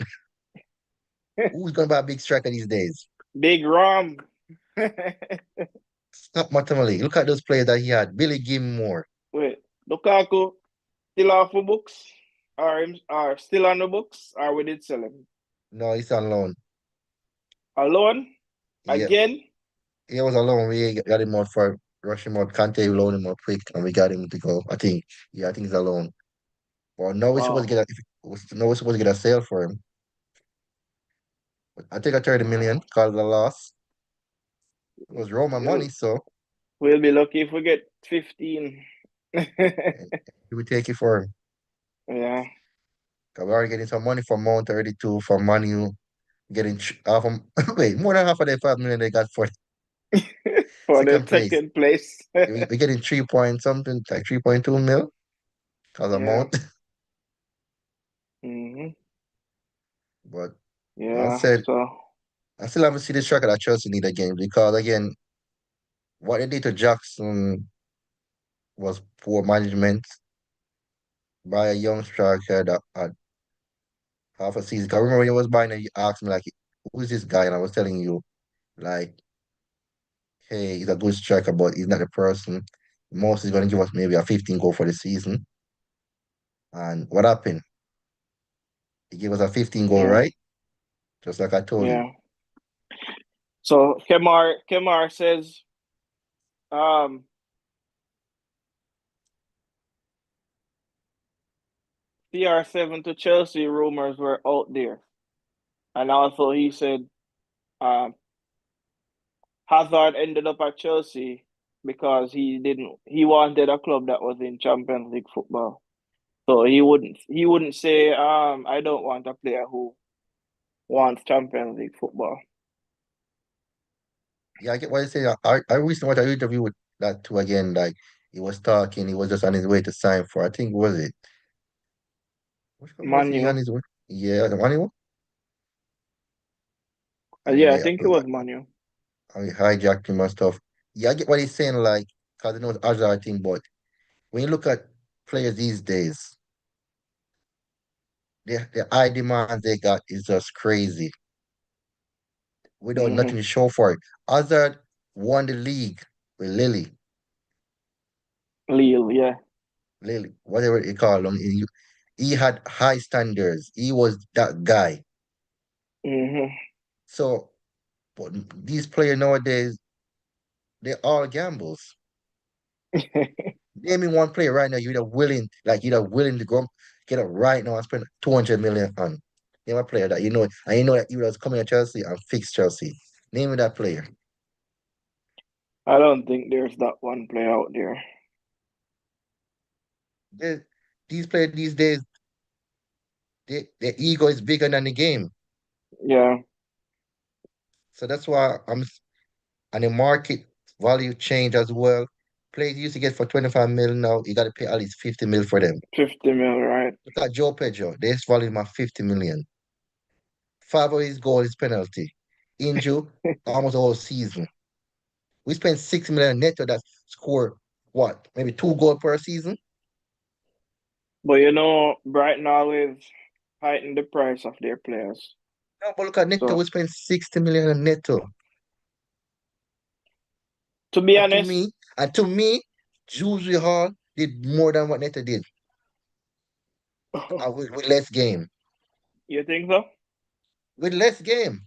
Speaker 1: Who's going to buy a big striker these days?
Speaker 2: Big Rom.
Speaker 1: Stop Matamali. Look at those players that he had. Billy Gilmore.
Speaker 2: Wait, Lukaku still off the books? Or still on the books? Or we did sell him?
Speaker 1: No, he's on loan.
Speaker 2: Alone?
Speaker 1: Yeah,
Speaker 2: Again?
Speaker 1: he was alone. We got him out for rush him out. Kante loan him out quick, and we got him to go. I think. Yeah, I think he's alone. Well, no, we're supposed to
Speaker 2: Wow.
Speaker 1: get no, we're supposed to get a sale for him. I take a 30 million,
Speaker 2: Wow.
Speaker 1: call it a loss. It was Roman
Speaker 2: We'll,
Speaker 1: money, so
Speaker 2: we'll be lucky if we get 15.
Speaker 1: and we take it for him.
Speaker 2: Yeah.
Speaker 1: 'Cause we're already getting some money from Mount 32 from Manu, getting half of, wait, more than half of the 5 million they got for
Speaker 2: For the
Speaker 1: second place.
Speaker 2: second place.
Speaker 1: We're getting 3 point something, like 3.2 mil because of
Speaker 2: Yeah.
Speaker 1: Mount.
Speaker 2: Hmm.
Speaker 1: But I
Speaker 2: Yeah.
Speaker 1: said,
Speaker 2: So
Speaker 1: I still haven't seen the track of that Chelsea need a game because, again, what they did to Jackson was poor management by a young striker that had half a season. 'Cause I remember when you was buying it, you asked me like, who is this guy? And I was telling you, like, hey, he's a good striker, but he's not the person. Most is gonna give us maybe a 15 goal for the season. And what happened? He gave us a 15 goal,
Speaker 2: Yeah,
Speaker 1: right? Just like I told you.
Speaker 2: yeah. So Kemar says, um, CR7 to Chelsea rumors were out there, and also he said, um, Hazard ended up at Chelsea because he wanted a club that was in Champions League football. So he wouldn't say, I don't want a player who wants Champions League football.
Speaker 1: Yeah, I get what you say. I recently watched an interview with that too again. Like he was talking, he was just on his way to sign for, I think was it? Which club was he
Speaker 2: Manu.
Speaker 1: on his way? Yeah, the money one?
Speaker 2: Yeah, I
Speaker 1: Yeah,
Speaker 2: think it was Manu.
Speaker 1: I hijacked him and stuff. Yeah, I get what he's saying, like, because I know it's Hazard thing, but when you look at players these days, the high demands they got is just crazy without
Speaker 2: Hmm.
Speaker 1: nothing to show for it. Hazard won the league with
Speaker 2: Lille, yeah.
Speaker 1: Lily, whatever you call him. He had high standards. He was that guy.
Speaker 2: Hmm.
Speaker 1: So, but these players nowadays, they're all gambles. Name me one player right now you're willing to go get up right now and spend 200 million on. Name a player that you know, and you know that he was coming to Chelsea and fix Chelsea. Name me that player.
Speaker 2: I don't think there's that one player out there.
Speaker 1: They, these players these days, their ego is bigger than the game.
Speaker 2: Yeah,
Speaker 1: So that's why and the market value change as well. Players you used to get for 25 mil now, you got to pay at least 50 mil for them.
Speaker 2: 50 mil, right?
Speaker 1: Look at Joe Pedro. They just valued him at 50 million. Five of his goal is penalty. Injury almost all season. We spent 6 million netto that score what? Maybe 2 goals per season?
Speaker 2: But Brighton always heighten the price of their players.
Speaker 1: No, but look at netto, we
Speaker 2: So
Speaker 1: spent 60 million on netto.
Speaker 2: to be
Speaker 1: And to
Speaker 2: honest,
Speaker 1: me, and to me, Jules Hall did more than what Neto did with less game.
Speaker 2: you think so?
Speaker 1: With less game.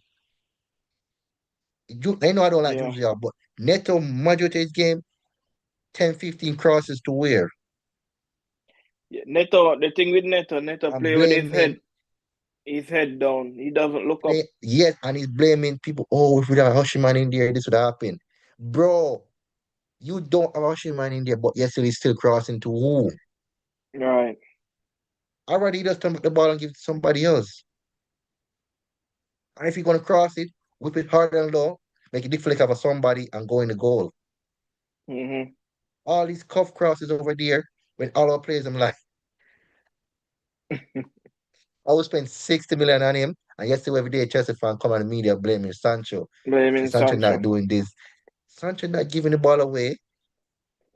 Speaker 1: I know I don't like
Speaker 2: Yeah.
Speaker 1: Jules Hall, but Neto majority of his game, 10, 15 crosses to wear.
Speaker 2: Yeah. Neto, the thing with Neto
Speaker 1: I'm
Speaker 2: play with
Speaker 1: blaming
Speaker 2: his head down. He doesn't look up.
Speaker 1: yes, and he's blaming people. Oh, if we had a Hushyman in there, this would happen. Bro, you don't have a Hushyman in there, but yes, he's still crossing to who?
Speaker 2: Right.
Speaker 1: Already he just turn back the ball and give it to somebody else. And if you're gonna cross it, whip it hard and low, make it deflect off of somebody and go in the goal.
Speaker 2: Hmm.
Speaker 1: All these cuff crosses over there, when all our players, I'm like, I would spend 60 million on him. And yesterday every day Chelsea fan come on the media blaming Sancho. Say
Speaker 2: Blaming
Speaker 1: Sancho
Speaker 2: Sancho.
Speaker 1: not doing this. Sancho not giving the ball away.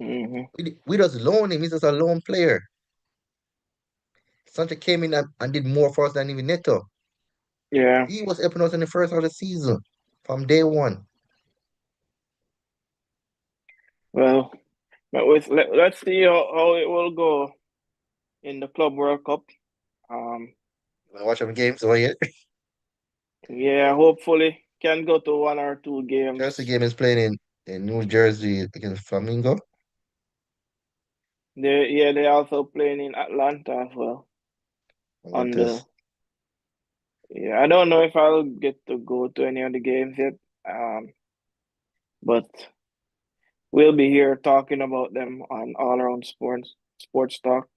Speaker 2: Hmm.
Speaker 1: We just loan him. He's just a lone player. Sancho came in and did more for us than even Neto.
Speaker 2: Yeah.
Speaker 1: He was helping us in the first half of the season from day one.
Speaker 2: Well, let's see how it will go in the Club World Cup. Um,
Speaker 1: I watch them games over here.
Speaker 2: yeah, hopefully can go to one or two
Speaker 1: Chelsea
Speaker 2: games.
Speaker 1: game is playing in New Jersey against Flamingo.
Speaker 2: They also playing in Atlanta as well.
Speaker 1: What
Speaker 2: On the
Speaker 1: this?
Speaker 2: Yeah, I don't know if I'll get to go to any of the games yet. But we'll be here talking about them on all around sports talk.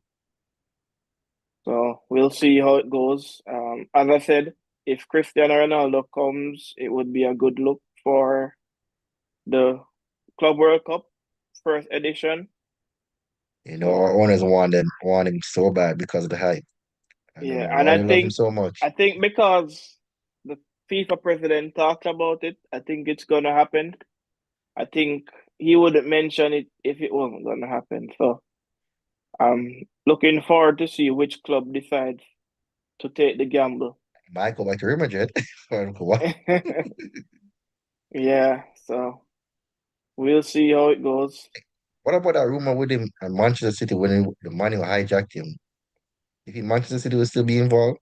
Speaker 2: So we'll see how it goes. As I said, if Cristiano Ronaldo comes, it would be a good look for the Club World Cup first edition.
Speaker 1: Our
Speaker 2: So
Speaker 1: owners want him so bad because of the hype. I don't
Speaker 2: yeah,
Speaker 1: know
Speaker 2: and
Speaker 1: why they love him so much.
Speaker 2: I think because the FIFA president talked about it, I think it's gonna happen. I think he wouldn't mention it if it wasn't gonna happen. So I'm looking forward to see which club decides to take the gamble.
Speaker 1: Might go back to Real Madrid. What
Speaker 2: Yeah, so we'll see how it goes.
Speaker 1: about that rumor with him and Manchester City when the money hijacked him? You think Manchester City will still be involved?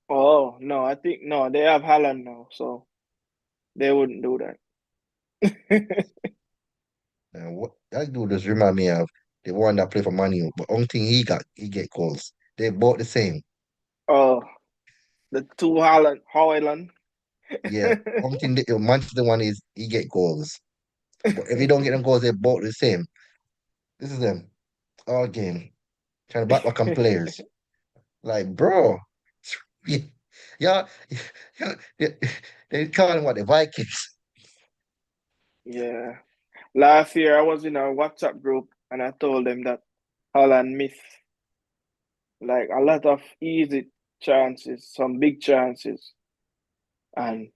Speaker 2: Oh no, I think no, they have Haaland now, so they wouldn't do that.
Speaker 1: What that dude just remind me of the one that play for Manu, but only thing he get goals. They both the same.
Speaker 2: Oh, the two Haaland.
Speaker 1: Yeah, only thing the Manchester one is he get goals, but if he don't get them goals, they both the same. This is them all game trying to back on players. Like, bro, yeah, yeah, yeah, they call them what the Vikings.
Speaker 2: Yeah. Last year I was in a WhatsApp group and I told them that Haaland missed like a lot of easy chances, some big chances. And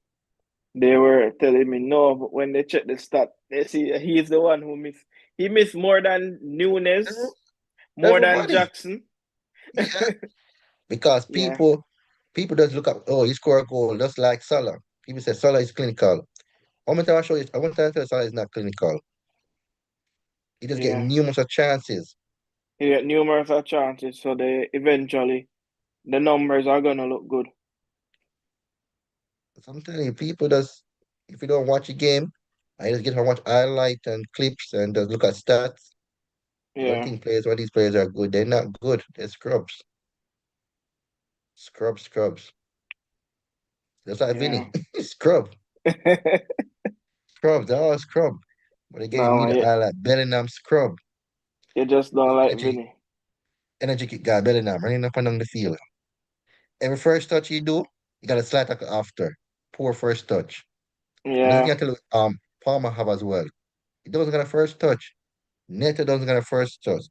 Speaker 2: they were telling me no, but when they check the stat, they see that he's the one who missed. He missed more than Nunes, more than
Speaker 1: Everybody,
Speaker 2: Jackson.
Speaker 1: yeah, because
Speaker 2: Yeah,
Speaker 1: people just look up. Oh, he scored a goal just like Salah. People say Salah is clinical. How many times I show you? I want to tell you Salah is not clinical. He just get
Speaker 2: yeah.
Speaker 1: numerous of chances.
Speaker 2: He got numerous of chances, so they eventually the numbers are gonna look good.
Speaker 1: So I'm telling you, people just if you don't watch a game, I just get to watch highlights and clips and just look at stats. You don't
Speaker 2: Yeah,
Speaker 1: think players, why these players are good? They're not good. They're scrubs. Scrubs. Just like
Speaker 2: yeah.
Speaker 1: Vinny. Scrub. Scrubs. They're all scrub. But again, you
Speaker 2: No,
Speaker 1: need a
Speaker 2: yeah,
Speaker 1: eye like Bellingham scrub.
Speaker 2: you just don't
Speaker 1: This
Speaker 2: like Vinny.
Speaker 1: energy kick guy Bellingham running up and down the field. Every first touch you do, you got a slight tackle after. Poor first touch. And this thing
Speaker 2: Yeah.
Speaker 1: I tell you, Palmer have as well. He doesn't get a first touch. Neto doesn't get a first touch.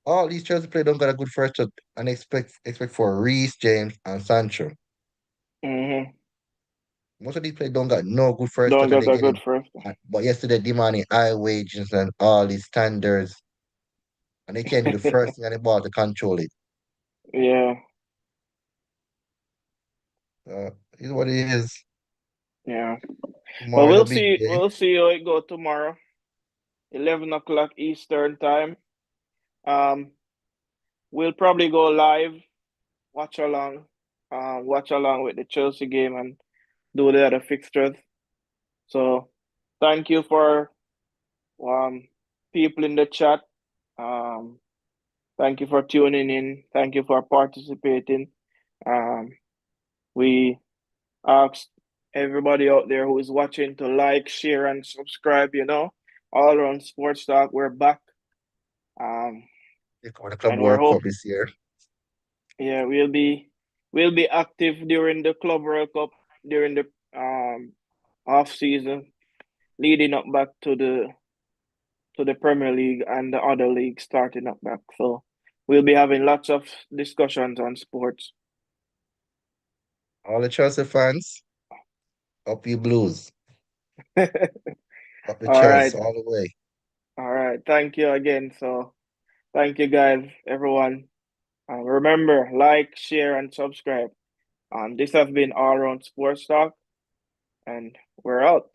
Speaker 1: All these Chelsea players don't got a good first touch and expect for Reece, James, and Sancho.
Speaker 2: Mm-hmm.
Speaker 1: Most of these players don't got no good first
Speaker 2: Don't
Speaker 1: touch and
Speaker 2: get
Speaker 1: they're
Speaker 2: a good
Speaker 1: getting
Speaker 2: first.
Speaker 1: but yesterday demanding high wages and all these standards and they can't do the first thing on the ball to control it.
Speaker 2: Yeah,
Speaker 1: It's what it is.
Speaker 2: yeah. But
Speaker 1: Tomorrow is a
Speaker 2: we'll
Speaker 1: big
Speaker 2: see.
Speaker 1: day.
Speaker 2: We'll see how it go tomorrow. 11 o'clock Eastern time. Um, we'll probably go live, watch along, watch along with the Chelsea game and do the other fixtures. So, thank you for um people in the chat. Um, thank you for tuning in. Thank you for participating. Um, we ask everybody out there who is watching to like, share, and subscribe. All around sports talk, we're back. Um,
Speaker 1: They cover the Club
Speaker 2: and we're
Speaker 1: World Cup
Speaker 2: hope,
Speaker 1: this year.
Speaker 2: yeah, we'll be active during the Club World Cup during the off season, leading up back to the Premier League and the other leagues starting up back. So we'll be having lots of discussions on sports.
Speaker 1: All the Chelsea fans, up you blues. Up the
Speaker 2: All right,
Speaker 1: Chelsea all the way.
Speaker 2: all right. Thank you again. So thank you guys, everyone. Remember, like, share, and subscribe. This has been All Around Sports Talk, and we're out.